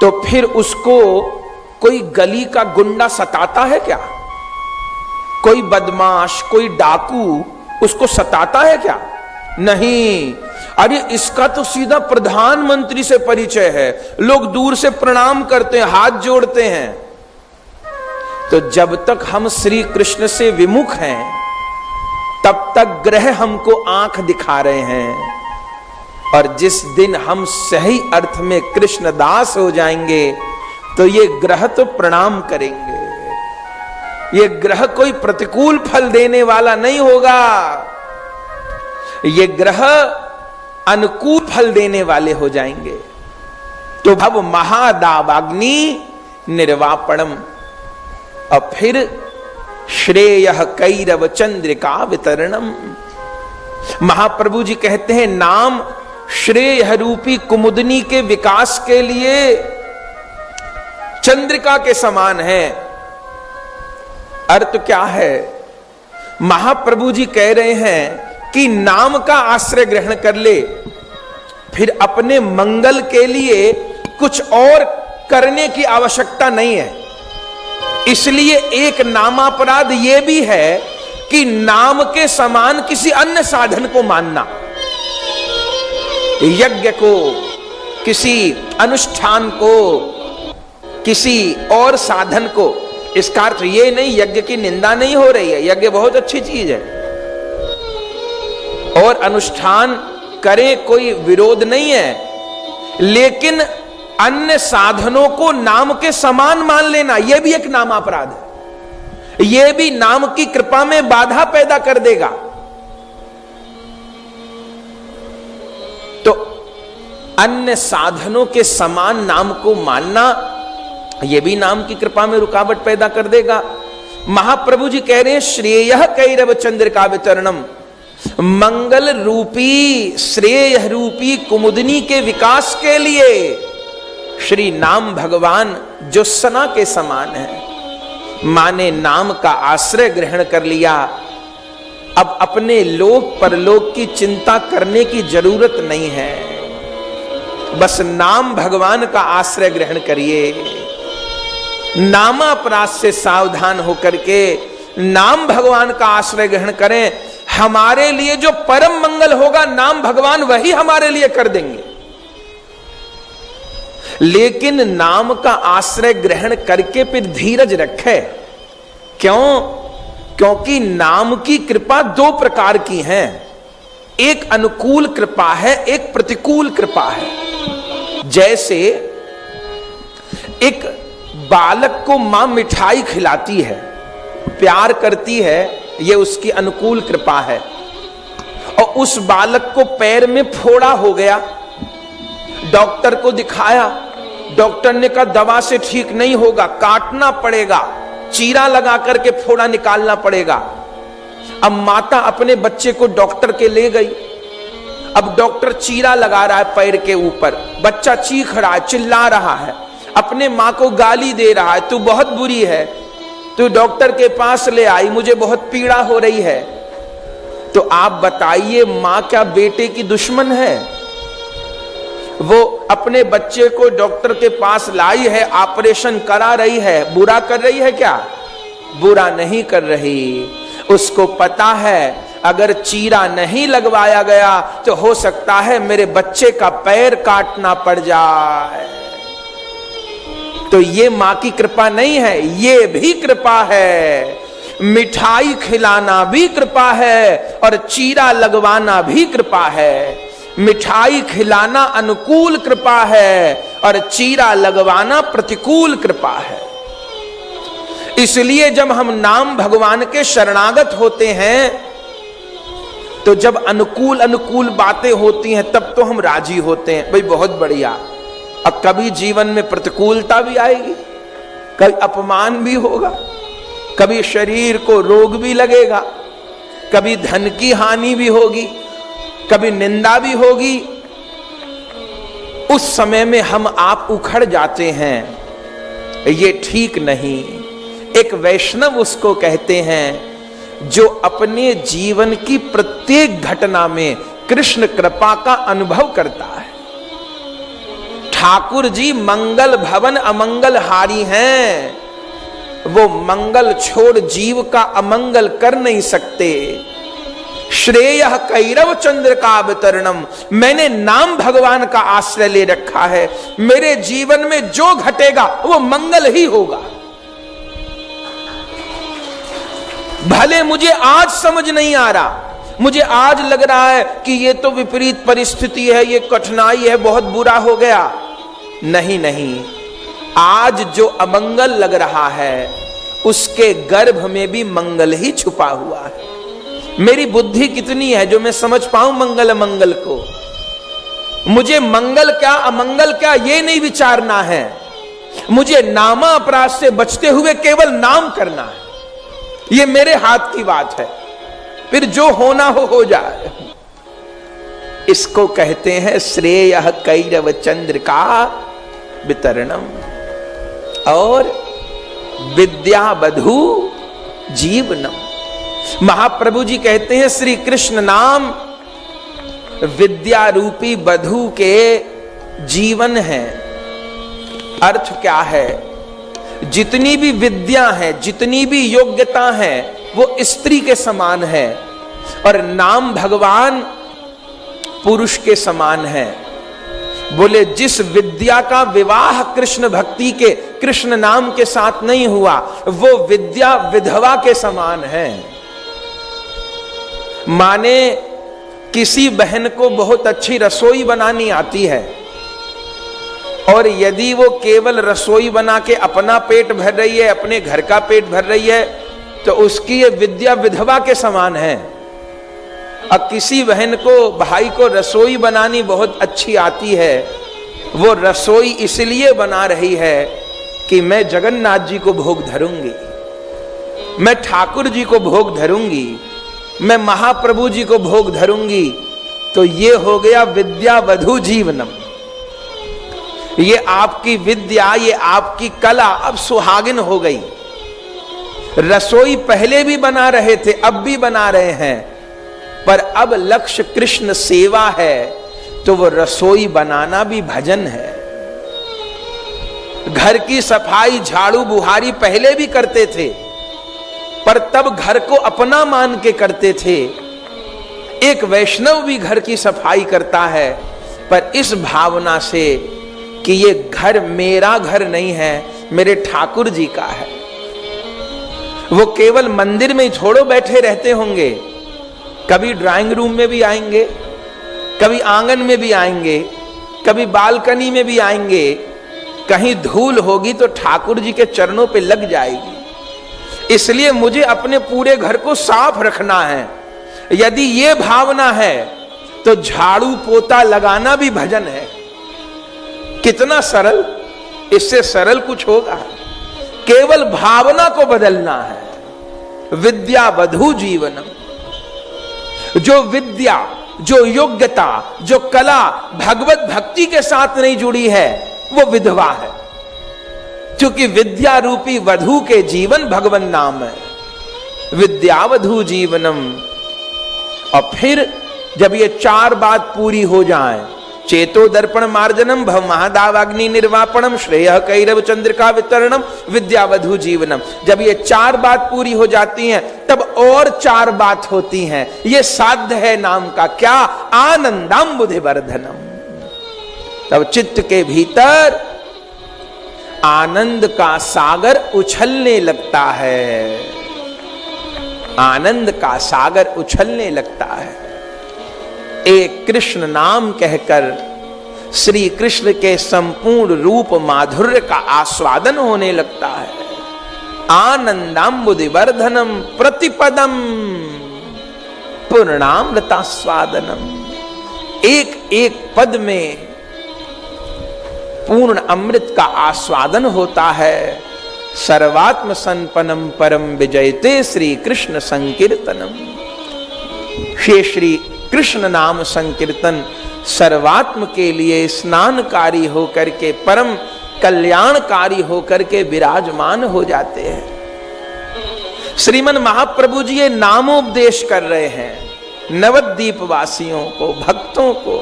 तो फिर उसको कोई गली का गुंडा सताता है क्या? कोई बदमाश, कोई डाकू उसको सताता है क्या? नहीं। अरे इसका तो सीधा प्रधानमंत्री से परिचय है, लोग दूर से प्रणाम करते हैं, हाथ जोड़ते हैं। तो जब तक हम श्री कृष्ण से विमुख हैं, तब तक ग्रह हमको आंख दिखा रहे हैं। और जिस दिन हम सही अर्थ में कृष्ण दास हो जाएंगे, तो ये ग्रह तो प्रणाम करेंगे। ये ग्रह कोई प्रतिकूल फल देने वाला नहीं होगा, ये ग्रह अनुकूल फल देने वाले हो जाएंगे। तो भव महादावाग्नि निर्वापणम। और फिर श्रेय कैरव चंद्रिका वितरणम। महाप्रभु जी कहते हैं, नाम श्रेय रूपी कुमुदनी के विकास के लिए चंद्रिका के समान है। अर्थ क्या है? महाप्रभु जी कह रहे हैं कि नाम का आश्रय ग्रहण कर ले, फिर अपने मंगल के लिए कुछ और करने की आवश्यकता नहीं है। इसलिए एक नामापराध यह भी है कि नाम के समान किसी अन्य साधन को मानना, यज्ञ को, किसी अनुष्ठान को, किसी और साधन को। इसका अर्थ ये नहीं, यज्ञ की निंदा नहीं हो रही है, यज्ञ बहुत अच्छी चीज है और अनुष्ठान करें, कोई विरोध नहीं है। लेकिन अन्य साधनों को नाम के समान मान लेना, यह भी एक नामापराध है। यह भी नाम की कृपा में बाधा पैदा कर देगा। तो अन्य साधनों के समान नाम को मानना, यह भी नाम की कृपा में रुकावट पैदा कर देगा। महाप्रभु जी कह रहे हैं, श्रेय कैरव चंद्रिका वितरणम। मंगल रूपी, श्रेय रूपी कुमुदनी के विकास के लिए श्री नाम भगवान ज्योत्सना के समान है। माने नाम का आश्रय ग्रहण कर लिया, अब अपने लोक परलोक की चिंता करने की जरूरत नहीं है। बस नाम भगवान का आश्रय ग्रहण करिए। नामापराध से सावधान होकर के नाम भगवान का आश्रय ग्रहण करें। हमारे लिए जो परम मंगल होगा, नाम भगवान वही हमारे लिए कर देंगे। लेकिन नाम का आश्रय ग्रहण करके फिर धीरज रखे। क्यों? क्योंकि नाम की कृपा दो प्रकार की है, एक अनुकूल कृपा है, एक प्रतिकूल कृपा है। जैसे एक बालक को मां मिठाई खिलाती है, प्यार करती है, यह उसकी अनुकूल कृपा है। और उस बालक को पैर में फोड़ा हो गया, डॉक्टर को दिखाया, डॉक्टर ने कहा दवा से ठीक नहीं होगा, काटना पड़ेगा, चीरा लगा करके फोड़ा निकालना पड़ेगा। अब माता अपने बच्चे को डॉक्टर के ले गई। अब डॉक्टर चीरा लगा रहा है पैर के ऊपर, बच्चा चीख रहा है, चिल्ला रहा है, अपने मां को गाली दे रहा है, तू बहुत बुरी है, तू डॉक्टर के पास ले आई, मुझे बहुत पीड़ा हो रही है। तो आप बताइए, मां क्या बेटे की दुश्मन है? वो अपने बच्चे को डॉक्टर के पास लाई है, ऑपरेशन करा रही है, बुरा कर रही है क्या? बुरा नहीं कर रही। उसको पता है अगर चीरा नहीं लगवाया गया तो हो सकता है मेरे बच्चे का पैर काटना पड़ जाए। तो ये मां की कृपा नहीं है, ये भी कृपा है। मिठाई खिलाना भी कृपा है और चीरा लगवाना भी कृपा है। मिठाई खिलाना अनुकूल कृपा है और चीरा लगवाना प्रतिकूल कृपा है। इसलिए जब हम नाम भगवान के शरणागत होते हैं तो जब अनुकूल अनुकूल बातें होती हैं तब तो हम राजी होते हैं, भाई बहुत बढ़िया। अब कभी जीवन में प्रतिकूलता भी आएगी, कभी अपमान भी होगा, कभी शरीर को रोग भी लगेगा, कभी धन की हानि भी होगी, कभी निंदा भी होगी। उस समय में हम आप उखड़ जाते हैं, ये ठीक नहीं। एक वैष्णव उसको कहते हैं जो अपने जीवन की प्रत्येक घटना में कृष्ण कृपा का अनुभव करता है। ठाकुर जी मंगल भवन अमंगल हारी हैं, वो मंगल छोड़ जीव का अमंगल कर नहीं सकते। श्रेय कैरव चंद्र का अवतरणम, मैंने नाम भगवान का आश्रय ले रखा है, मेरे जीवन में जो घटेगा वो मंगल ही होगा। भले मुझे आज समझ नहीं आ रहा, मुझे आज लग रहा है कि ये तो विपरीत परिस्थिति है, ये कठिनाई है, बहुत बुरा हो गया। नहीं नहीं, आज जो अमंगल लग रहा है उसके गर्भ में भी मंगल ही छुपा हुआ है। मेरी बुद्धि कितनी है जो मैं समझ पाऊं मंगल अमंगल को। मुझे मंगल क्या अमंगल क्या ये नहीं विचारना है, मुझे नामा अपराध से बचते हुए केवल नाम करना है। ये मेरे हाथ की बात है, फिर जो होना हो जाए। इसको कहते हैं श्रेय कैरव चंद्र का वितरणम और विद्या बधू जीवनम। महाप्रभु जी कहते हैं श्री कृष्ण नाम विद्या रूपी बधू के जीवन है। अर्थ क्या है? जितनी भी विद्या है, जितनी भी योग्यता है, वो स्त्री के समान है और नाम भगवान पुरुष के समान है। बोले जिस विद्या का विवाह कृष्ण भक्ति के कृष्ण नाम के साथ नहीं हुआ, वो विद्या विधवा के समान है। माने किसी बहन को बहुत अच्छी रसोई बनानी आती है और यदि वो केवल रसोई बना के अपना पेट भर रही है, अपने घर का पेट भर रही है, तो उसकी ये विद्या विधवा के समान है। अब किसी बहन को, भाई को रसोई बनानी बहुत अच्छी आती है, वो रसोई इसलिए बना रही है कि मैं जगन्नाथ जी को भोग धरूंगी, मैं ठाकुर जी को भोग धरूंगी, मैं महाप्रभु जी को भोग धरूंगी। तो ये हो गया विद्या वधू जीवनम। ये आपकी विद्या, ये आपकी कला अब सुहागिन हो गई। रसोई पहले भी बना रहे थे, अब भी बना रहे हैं, पर अब लक्ष्य कृष्ण सेवा है, तो वो रसोई बनाना भी भजन है। घर की सफाई झाड़ू बुहारी पहले भी करते थे, पर तब घर को अपना मान के करते थे। एक वैष्णव भी घर की सफाई करता है, पर इस भावना से कि ये घर मेरा घर नहीं है, मेरे ठाकुर जी का है। वो केवल मंदिर में ही थोड़ो बैठे रहते होंगे, कभी ड्राइंग रूम में भी आएंगे, कभी आंगन में भी आएंगे, कभी बालकनी में भी आएंगे। कहीं धूल होगी तो ठाकुर जी के चरणों पे लग जाएगी। इसलिए मुझे अपने पूरे घर को साफ रखना है। यदि ये भावना है तो झाड़ू पोता लगाना भी भजन है। कितना सरल, इससे सरल कुछ होगा? केवल भावना को बदलना है। विद्या वधू जीवनम। जो विद्या, जो योग्यता, जो कला भगवत भक्ति के साथ नहीं जुड़ी है, वो विधवा है। क्योंकि विद्या रूपी वधू के जीवन भगवन नाम है। विद्यावधू जीवनम। और फिर जब ये चार बात पूरी हो जाए, चेतो दर्पण मार्जनम भव महादावाग्नि निर्वापणम श्रेय कैरव चंद्रिका वितरणम विद्यावधु जीवनम। जब ये 4 बात पूरी हो जाती हैं तब और 4 बात होती हैं। ये साध्य है नाम का क्या? आनंदम बुधिवर्धनम। तब चित्त के भीतर आनंद का सागर उछलने लगता है, आनंद का सागर उछलने लगता है। एक कृष्ण नाम कहकर श्री कृष्ण के संपूर्ण रूप माधुर्य का आस्वादन होने लगता है। आनंदाम्बुधिवर्धनम प्रतिपदम पूर्णामृतास्वादनम। एक एक पद में पूर्ण अमृत का आस्वादन होता है। सर्वात्म संपन्नम परम विजयते श्री कृष्ण संकीर्तनम। श्री कृष्ण नाम संकीर्तन सर्वात्म के लिए स्नानकारी होकर के, परम कल्याणकारी होकर के विराजमान हो जाते हैं। श्रीमन महाप्रभु जी ये नामोपदेश कर रहे हैं नवद्वीप वासियों को, भक्तों को।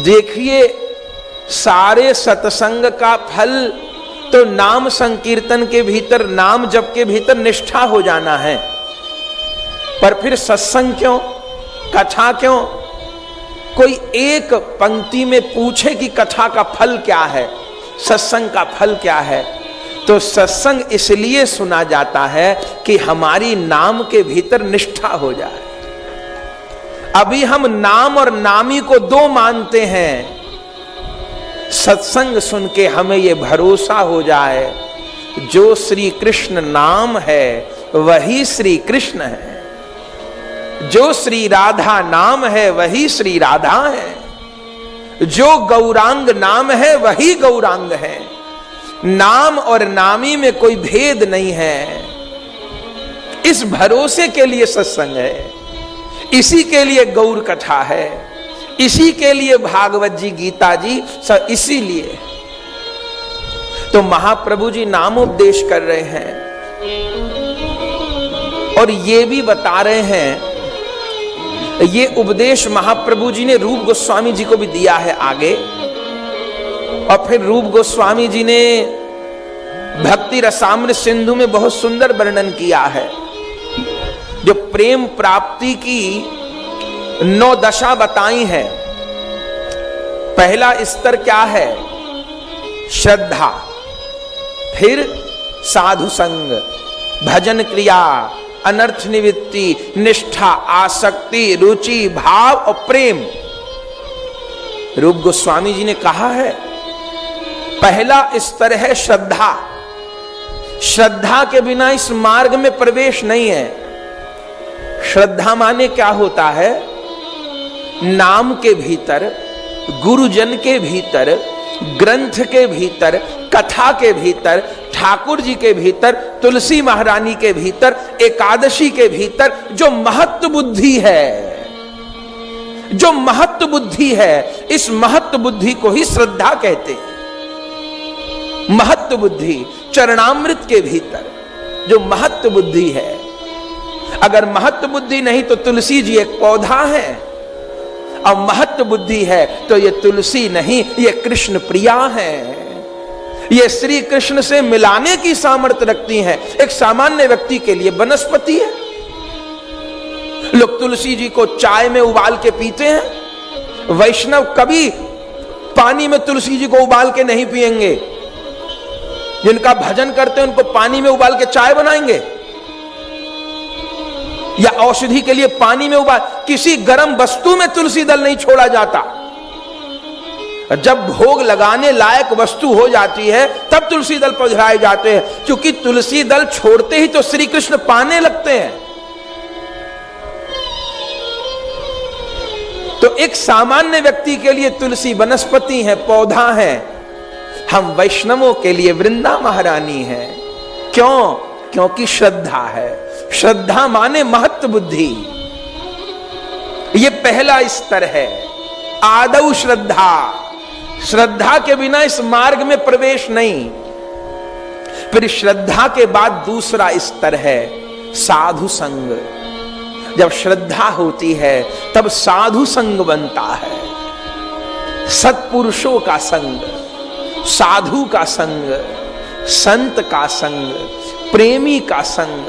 देखिए, सारे सत्संग का फल तो नाम संकीर्तन के भीतर, नाम जप के भीतर निष्ठा हो जाना है, पर फिर सत्संग क्यों, कथा क्यों? कोई एक पंक्ति में पूछे कि कथा का फल क्या है, सत्संग का फल क्या है, तो सत्संग इसलिए सुना जाता है कि हमारी नाम के भीतर निष्ठा हो जाए। अभी हम नाम और नामी को 2 मानते हैं। सत्संग सुन के हमें यह भरोसा हो जाए, जो श्री कृष्ण नाम है वही श्री कृष्ण है, जो श्री राधा नाम है वही श्री राधा है, जो गौरांग नाम है वही गौरांग है। नाम और नामी में कोई भेद नहीं है। इस भरोसे के लिए सत्संग है, इसी के लिए गौर कथा है, इसी के लिए भागवत जी, गीता जी, सब इसीलिए। तो महाप्रभु जी नामोपदेश कर रहे हैं और ये भी बता रहे हैं, ये उपदेश महाप्रभु जी ने रूप गोस्वामी जी को भी दिया है आगे, और फिर रूप गोस्वामी जी ने भक्ति रसामृत सिंधु में बहुत सुंदर वर्णन किया है। जो प्रेम प्राप्ति की 9 दशा बताई है। पहला स्तर क्या है? श्रद्धा, फिर साधु संग, भजन क्रिया, अनर्थ निवृत्ति, निष्ठा, आसक्ति, रुचि, भाव और प्रेम। रूप गोस्वामी जी ने कहा है पहला स्तर है श्रद्धा। श्रद्धा के बिना इस मार्ग में प्रवेश नहीं है। श्रद्धा माने क्या होता है? नाम के भीतर, गुरुजन के भीतर, ग्रंथ के भीतर, कथा के भीतर, ठाकुर जी के भीतर, तुलसी महारानी के भीतर, एकादशी के भीतर जो महत्व बुद्धि है, जो महत्व बुद्धि है, इस महत्व बुद्धि को ही श्रद्धा कहते हैं। महत्व बुद्धि चरणामृत के भीतर जो महत्व बुद्धि है। अगर महत्व बुद्धि नहीं तो तुलसी जी एक पौधा है, और महत्व बुद्धि है तो ये तुलसी नहीं, ये कृष्ण प्रिया है। ये श्री कृष्ण से मिलाने की सामर्थ्य रखती हैं। एक सामान्य व्यक्ति के लिए वनस्पति है। लोग तुलसी जी को चाय में उबाल के पीते हैं। वैष्णव कभी पानी में तुलसी जी को उबाल के नहीं पिएंगे। जिनका भजन करते हैं उनको पानी में उबाल के चाय बनाएंगे, या औषधि के लिए पानी में उबाल। किसी गर्म वस्तु में तुलसी दल नहीं छोड़ा जाता। जब भोग लगाने लायक वस्तु हो जाती है तब तुलसी दल पधराए जाते हैं, क्योंकि तुलसी दल छोड़ते ही तो श्री कृष्ण पाने लगते हैं। तो एक सामान्य व्यक्ति के लिए तुलसी वनस्पति है, पौधा है। हम वैष्णवों के लिए वृंदा महारानी है। क्यों? क्योंकि श्रद्धा है। श्रद्धा माने महत्व बुद्धि। यह पहला स्तर है, आदौ श्रद्धा। श्रद्धा के बिना इस मार्ग में प्रवेश नहीं। फिर श्रद्धा के बाद दूसरा स्तर है साधु संग। जब श्रद्धा होती है तब साधु संग बनता है। सत्पुरुषों का संग, साधु का संग, संत का संग, प्रेमी का संग।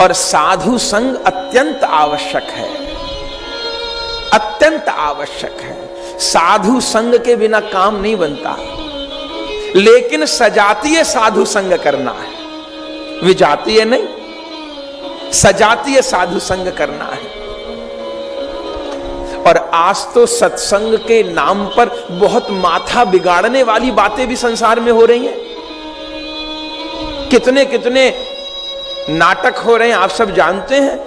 और साधु संग अत्यंत आवश्यक है, अत्यंत आवश्यक है। साधु संग के बिना काम नहीं बनता, लेकिन सजातीय साधु संग करना है, विजातीय नहीं, सजातीय साधु संग करना है। और आज तो सत्संग के नाम पर बहुत माथा बिगाड़ने वाली बातें भी संसार में हो रही हैं। कितने कितने नाटक हो रहे हैं, आप सब जानते हैं।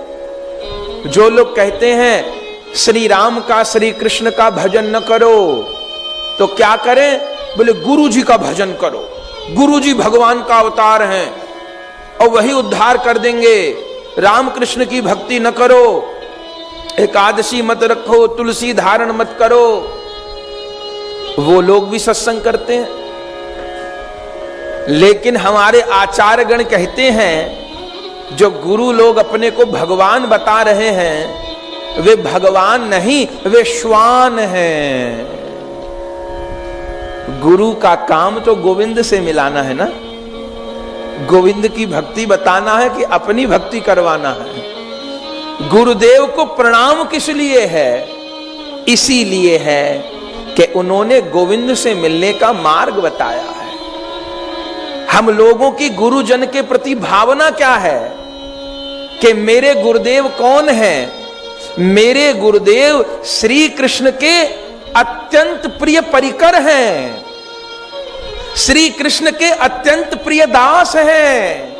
जो लोग कहते हैं श्री राम का, श्री कृष्ण का भजन न करो, तो क्या करें? बोले गुरु जी का भजन करो, गुरु जी भगवान का अवतार हैं और वही उद्धार कर देंगे। राम कृष्ण की भक्ति न करो, एकादशी मत रखो, तुलसी धारण मत करो। वो लोग भी सत्संग करते हैं, लेकिन हमारे आचार्यगण कहते हैं जो गुरु लोग अपने को भगवान बता रहे हैं, वे भगवान नहीं, वे श्वान हैं। गुरु का काम तो गोविंद से मिलाना है ना, गोविंद की भक्ति बताना है कि अपनी भक्ति करवाना है। गुरुदेव को प्रणाम किस लिए है? इसीलिए है कि उन्होंने गोविंद से मिलने का मार्ग बताया है। हम लोगों की गुरुजन के प्रति भावना क्या है कि मेरे गुरुदेव कौन हैं? मेरे गुरुदेव श्री कृष्ण के अत्यंत प्रिय परिकर हैं, श्री कृष्ण के अत्यंत प्रिय दास हैं,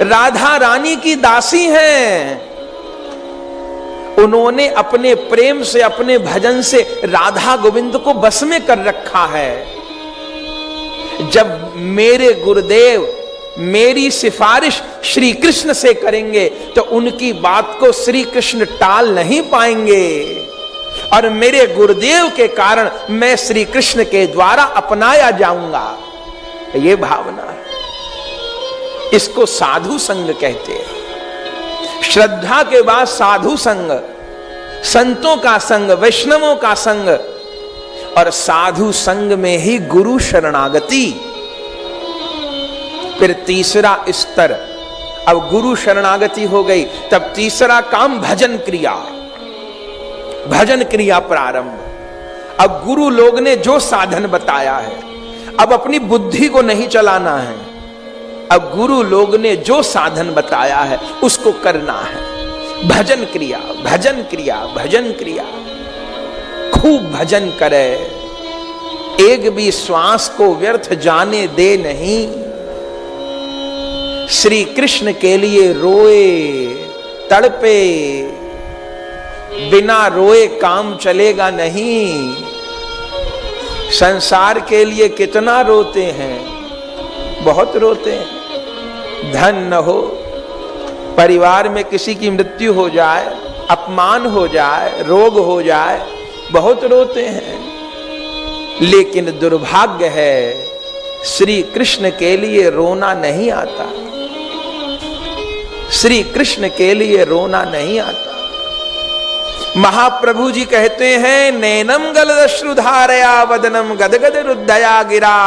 राधा रानी की दासी हैं। उन्होंने अपने प्रेम से, अपने भजन से राधा गोविंद को बस में कर रखा है। जब मेरे गुरुदेव मेरी सिफारिश श्री कृष्ण से करेंगे तो उनकी बात को श्री कृष्ण टाल नहीं पाएंगे, और मेरे गुरुदेव के कारण मैं श्री कृष्ण के द्वारा अपनाया जाऊंगा। ये भावना है, इसको साधु संग कहते हैं। श्रद्धा के बाद साधु संग, संतों का संग, वैष्णवों का संग, और साधु संग में ही गुरु शरणागति। फिर तीसरा स्तर, अब गुरु शरणागति हो गई, तब तीसरा काम भजन क्रिया, भजन क्रिया प्रारंभ। अब गुरु लोग ने जो साधन बताया है, अब अपनी बुद्धि को नहीं चलाना है, अब गुरु लोग ने जो साधन बताया है उसको करना है। भजन क्रिया, भजन क्रिया, भजन क्रिया। खूब भजन करे, एक भी श्वास को व्यर्थ जाने दे नहीं। श्री कृष्ण के लिए रोए, तड़पे, बिना रोए काम चलेगा नहीं। संसार के लिए कितना रोते हैं, बहुत रोते हैं। धन न हो, परिवार में किसी की मृत्यु हो जाए, अपमान हो जाए, रोग हो जाए, बहुत रोते हैं। लेकिन दुर्भाग्य है, श्री कृष्ण के लिए रोना नहीं आता, श्री कृष्ण के लिए रोना नहीं आता। महाप्रभु जी कहते हैं, नैनम गलदश्रुधारया वदनम गदगद रुद्धया गिरा,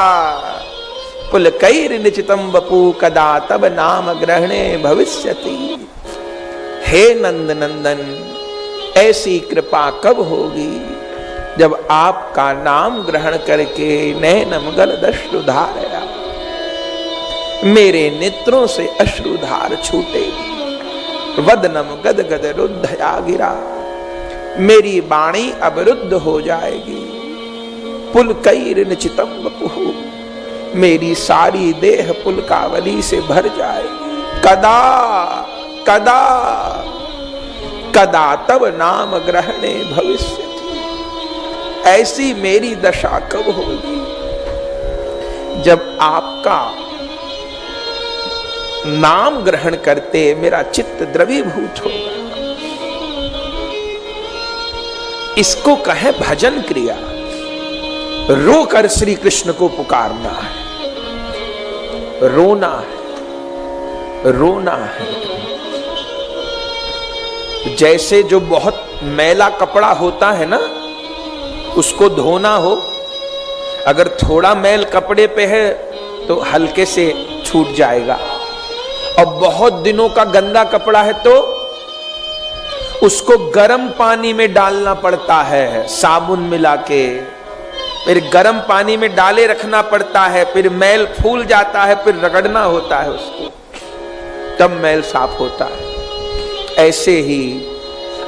पुलकैर निचितम बपू कदा तब नाम ग्रहणे भविष्यति। हे नंद नंदन, ऐसी कृपा कब होगी जब आपका नाम ग्रहण करके नैनम गलदश्रुधारया, मेरे नेत्रों से अश्रुधार छूटेगी। वदनम गदगद रुद्धया गिरा, मेरी वाणी अवरुद्ध हो जाएगी। पुलकैर निचितम बपू, मेरी सारी देह पुलकावली से भर जाएगी। कदा कदा कदा तब नाम ग्रहणे भविष्यति, ऐसी मेरी दशा कब होगी जब आपका नाम ग्रहण करते मेरा चित्त द्रवीभूत होगा। इसको कहे भजन क्रिया। रोकर श्री कृष्ण को पुकारना है, रोना है, रोना है। जैसे जो बहुत मैला कपड़ा होता है ना, उसको धोना हो, अगर थोड़ा मैल कपड़े पे है तो हल्के से छूट जाएगा, और बहुत दिनों का गंदा कपड़ा है तो उसको गर्म पानी में डालना पड़ता है, साबुन मिला के, फिर गर्म पानी में डाले रखना पड़ता है, फिर मैल फूल जाता है, फिर रगड़ना होता है उसको, तब मैल साफ होता है। ऐसे ही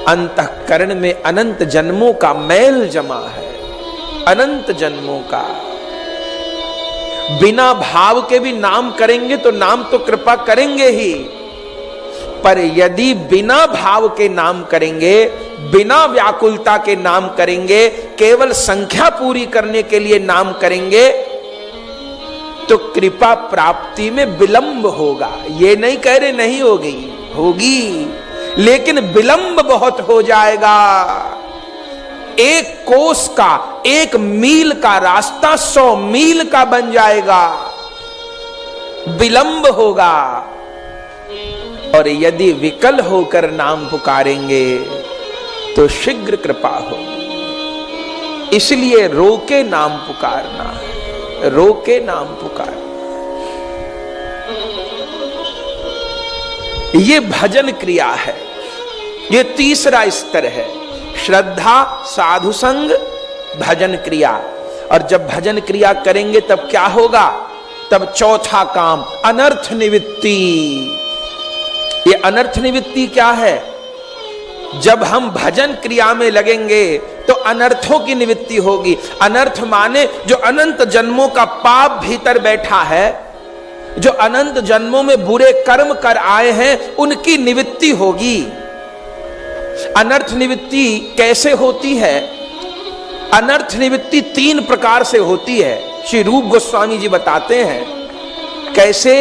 अंतःकरण में अनंत जन्मों का मैल जमा है, अनंत जन्मों का। बिना भाव के भी नाम करेंगे तो नाम तो कृपा करेंगे ही, पर यदि बिना भाव के नाम करेंगे, बिना व्याकुलता के नाम करेंगे, केवल संख्या पूरी करने के लिए नाम करेंगे, तो कृपा प्राप्ति में विलंब होगा। ये नहीं कह रहे नहीं होगी, होगी, लेकिन विलंब बहुत हो जाएगा। एक कोस का, एक मील का रास्ता 100 मील का बन जाएगा, विलंब होगा। और यदि विकल होकर नाम पुकारेंगे तो शीघ्र कृपा होगी। इसलिए रोके नाम पुकारना है, रोके नाम पुकार। ये भजन क्रिया है, ये तीसरा स्तर है। श्रद्धा, साधु संग, भजन क्रिया। और जब भजन क्रिया करेंगे तब क्या होगा? तब चौथा काम अनर्थ निवृत्ति। ये अनर्थ निवृत्ति क्या है? जब हम भजन क्रिया में लगेंगे तो अनर्थों की निवृत्ति होगी। अनर्थ माने जो अनंत जन्मों का पाप भीतर बैठा है, जो अनंत जन्मों में बुरे कर्म कर आए हैं, उनकी निवृत्ति होगी। अनर्थ निवृत्ति कैसे होती है? अनर्थ निवृत्ति 3 प्रकार से होती है। श्री रूप गोस्वामी जी बताते हैं कैसे।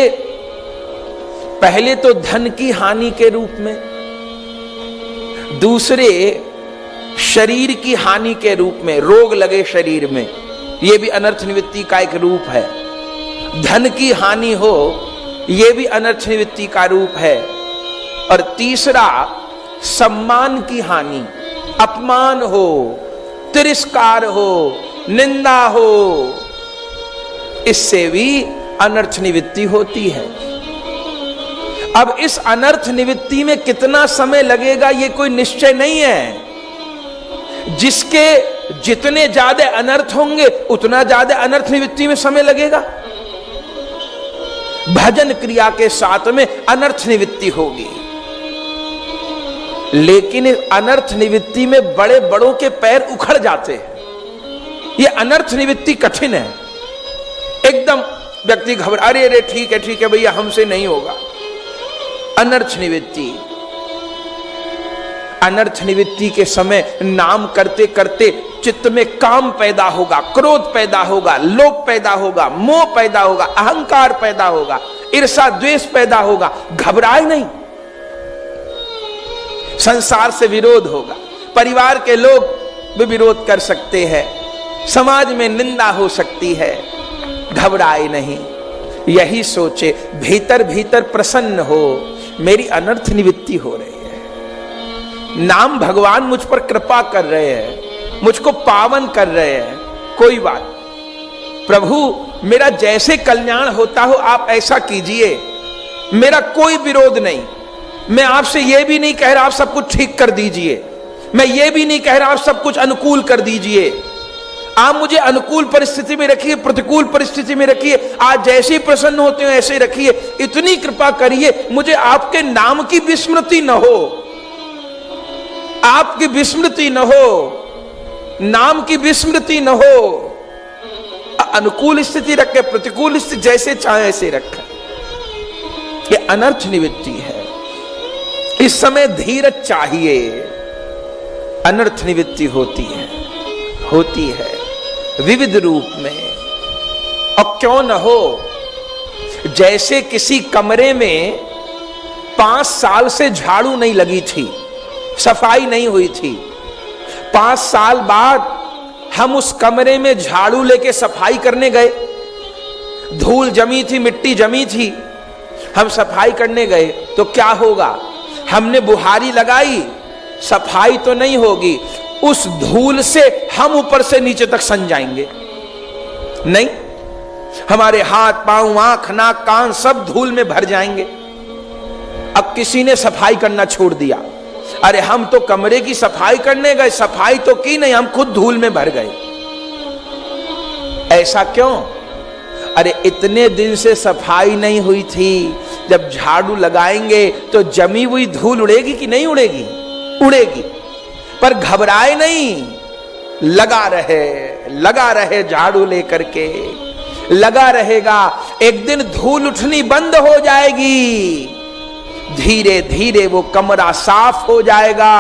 पहले तो धन की हानि के रूप में, दूसरे शरीर की हानि के रूप में, रोग लगे शरीर में, यह भी अनर्थ निवृत्ति का एक रूप है। धन की हानि हो, यह भी अनर्थ निवृत्ति का रूप है। और तीसरा सम्मान की हानि, अपमान हो, तिरस्कार हो, निंदा हो, इससे भी अनर्थ निवृत्ति होती है। अब इस अनर्थ निवृत्ति में कितना समय लगेगा ये कोई निश्चय नहीं है। जिसके जितने ज्यादा अनर्थ होंगे उतना ज्यादा अनर्थ निवृत्ति में समय लगेगा। भजन क्रिया के साथ में अनर्थ निवृत्ति होगी, लेकिन अनर्थ निवृत्ति में बड़े बड़ों के पैर उखड़ जाते हैं। यह अनर्थ निवृत्ति कठिन है। एकदम व्यक्ति घबरा, अरे ठीक है भैया, हमसे नहीं होगा। अनर्थ निवृत्ति, अनर्थ निवृत्ति के समय नाम करते करते चित्त में काम पैदा होगा, क्रोध पैदा होगा, लोभ पैदा होगा, मोह पैदा होगा, अहंकार पैदा होगा, ईर्ष्या द्वेष पैदा होगा। घबराए नहीं। संसार से विरोध होगा, परिवार के लोग भी विरोध कर सकते हैं, समाज में निंदा हो सकती है। घबराए नहीं, यही सोचे, भीतर भीतर प्रसन्न हो, मेरी अनर्थ निवृत्ति हो रही है। नाम भगवान मुझ पर कृपा कर रहे हैं, मुझको पावन कर रहे हैं। कोई बात, प्रभु मेरा जैसे कल्याण होता हो आप ऐसा कीजिए, मेरा कोई विरोध नहीं। मैं आपसे यह भी नहीं कह रहा आप सब कुछ ठीक कर दीजिए, मैं ये भी नहीं कह रहा आप सब कुछ अनुकूल कर दीजिए। आप मुझे अनुकूल परिस्थिति में रखिए, प्रतिकूल परिस्थिति में रखिए, आज जैसे प्रसन्न होते हो ऐसे रखिए। इतनी कृपा करिए मुझे आपके नाम की विस्मृति न हो, आपकी विस्मृति न हो, नाम की विस्मृति न हो। अनुकूल स्थिति रखे, प्रतिकूल स्थिति जैसे चाहे ऐसे रखे। ये अनर्थ निवृत्ति है। इस समय धीरज चाहिए। अनर्थ निवृत्ति होती है विविध रूप में। और क्यों न हो, जैसे किसी कमरे में 5 साल से झाड़ू नहीं लगी थी, सफाई नहीं हुई थी, 5 साल बाद हम उस कमरे में झाड़ू लेके सफाई करने गए, धूल जमी थी, मिट्टी जमी थी, हम सफाई करने गए तो क्या होगा? हमने बुहारी लगाई, सफाई तो नहीं होगी। उस धूल से हम ऊपर से नीचे तक सन जाएंगे? नहीं, हमारे हाथ पांव आंख नाक कान सब धूल में भर जाएंगे। अब किसी ने सफाई करना छोड़ दिया, अरे हम तो कमरे की सफाई करने गए, सफाई तो की नहीं, हम खुद धूल में भर गए। ऐसा क्यों? अरे इतने दिन से सफाई नहीं हुई थी, जब झाड़ू लगाएंगे तो जमी हुई धूल उड़ेगी कि नहीं उड़ेगी? उड़ेगी। पर घबराए नहीं, लगा रहे झाड़ू लेकर के, लगा रहेगा। एक दिन धूल उठनी बंद हो जाएगी, धीरे धीरे वो कमरा साफ हो जाएगा,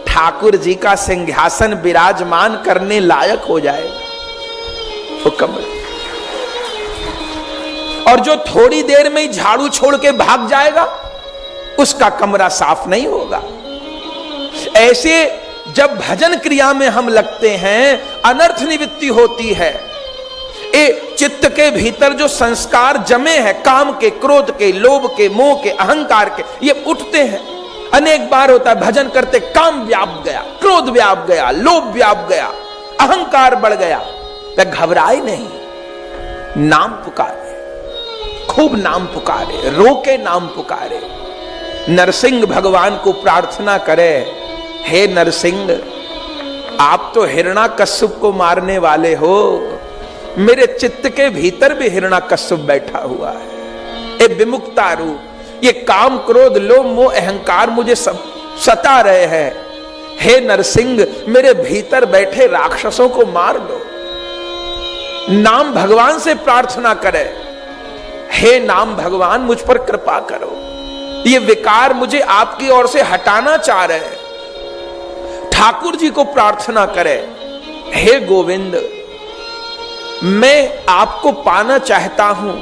ठाकुर जी का सिंहासन विराजमान करने लायक हो जाएगा वो कमरा। और जो थोड़ी देर में ही झाड़ू छोड़ के भाग जाएगा, उसका कमरा साफ नहीं होगा। ऐसे जब भजन क्रिया में हम लगते हैं, अनर्थ निवृत्ति होती है। चित्त के भीतर जो संस्कार जमे हैं, काम के, क्रोध के, लोभ के, मोह के, अहंकार के, ये उठते हैं। अनेक बार होता है भजन करते काम व्याप गया, क्रोध व्याप गया, लोभ व्याप गया, अहंकार बढ़ गया। तो घबराए नहीं, नाम पुकारे, खूब नाम पुकारे, रोके नाम पुकारे। नरसिंह भगवान को प्रार्थना करे, हे नरसिंह, आप तो हिरण्याकश्यप को मारने वाले हो, मेरे चित्त के भीतर भी हिरण्याकश्यप बैठा हुआ है। ये विमुक्ता रूप, ये काम क्रोध लोभ मोह अहंकार मुझे सब सता रहे हैं। हे नरसिंह, मेरे भीतर बैठे राक्षसों को मार दो। नाम भगवान से प्रार्थना करे, हे नाम भगवान मुझ पर कृपा करो, ये विकार मुझे आपकी ओर से हटाना चाह रहे हैं। ठाकुर जी को प्रार्थना करे, हे गोविंद, मैं आपको पाना चाहता हूं,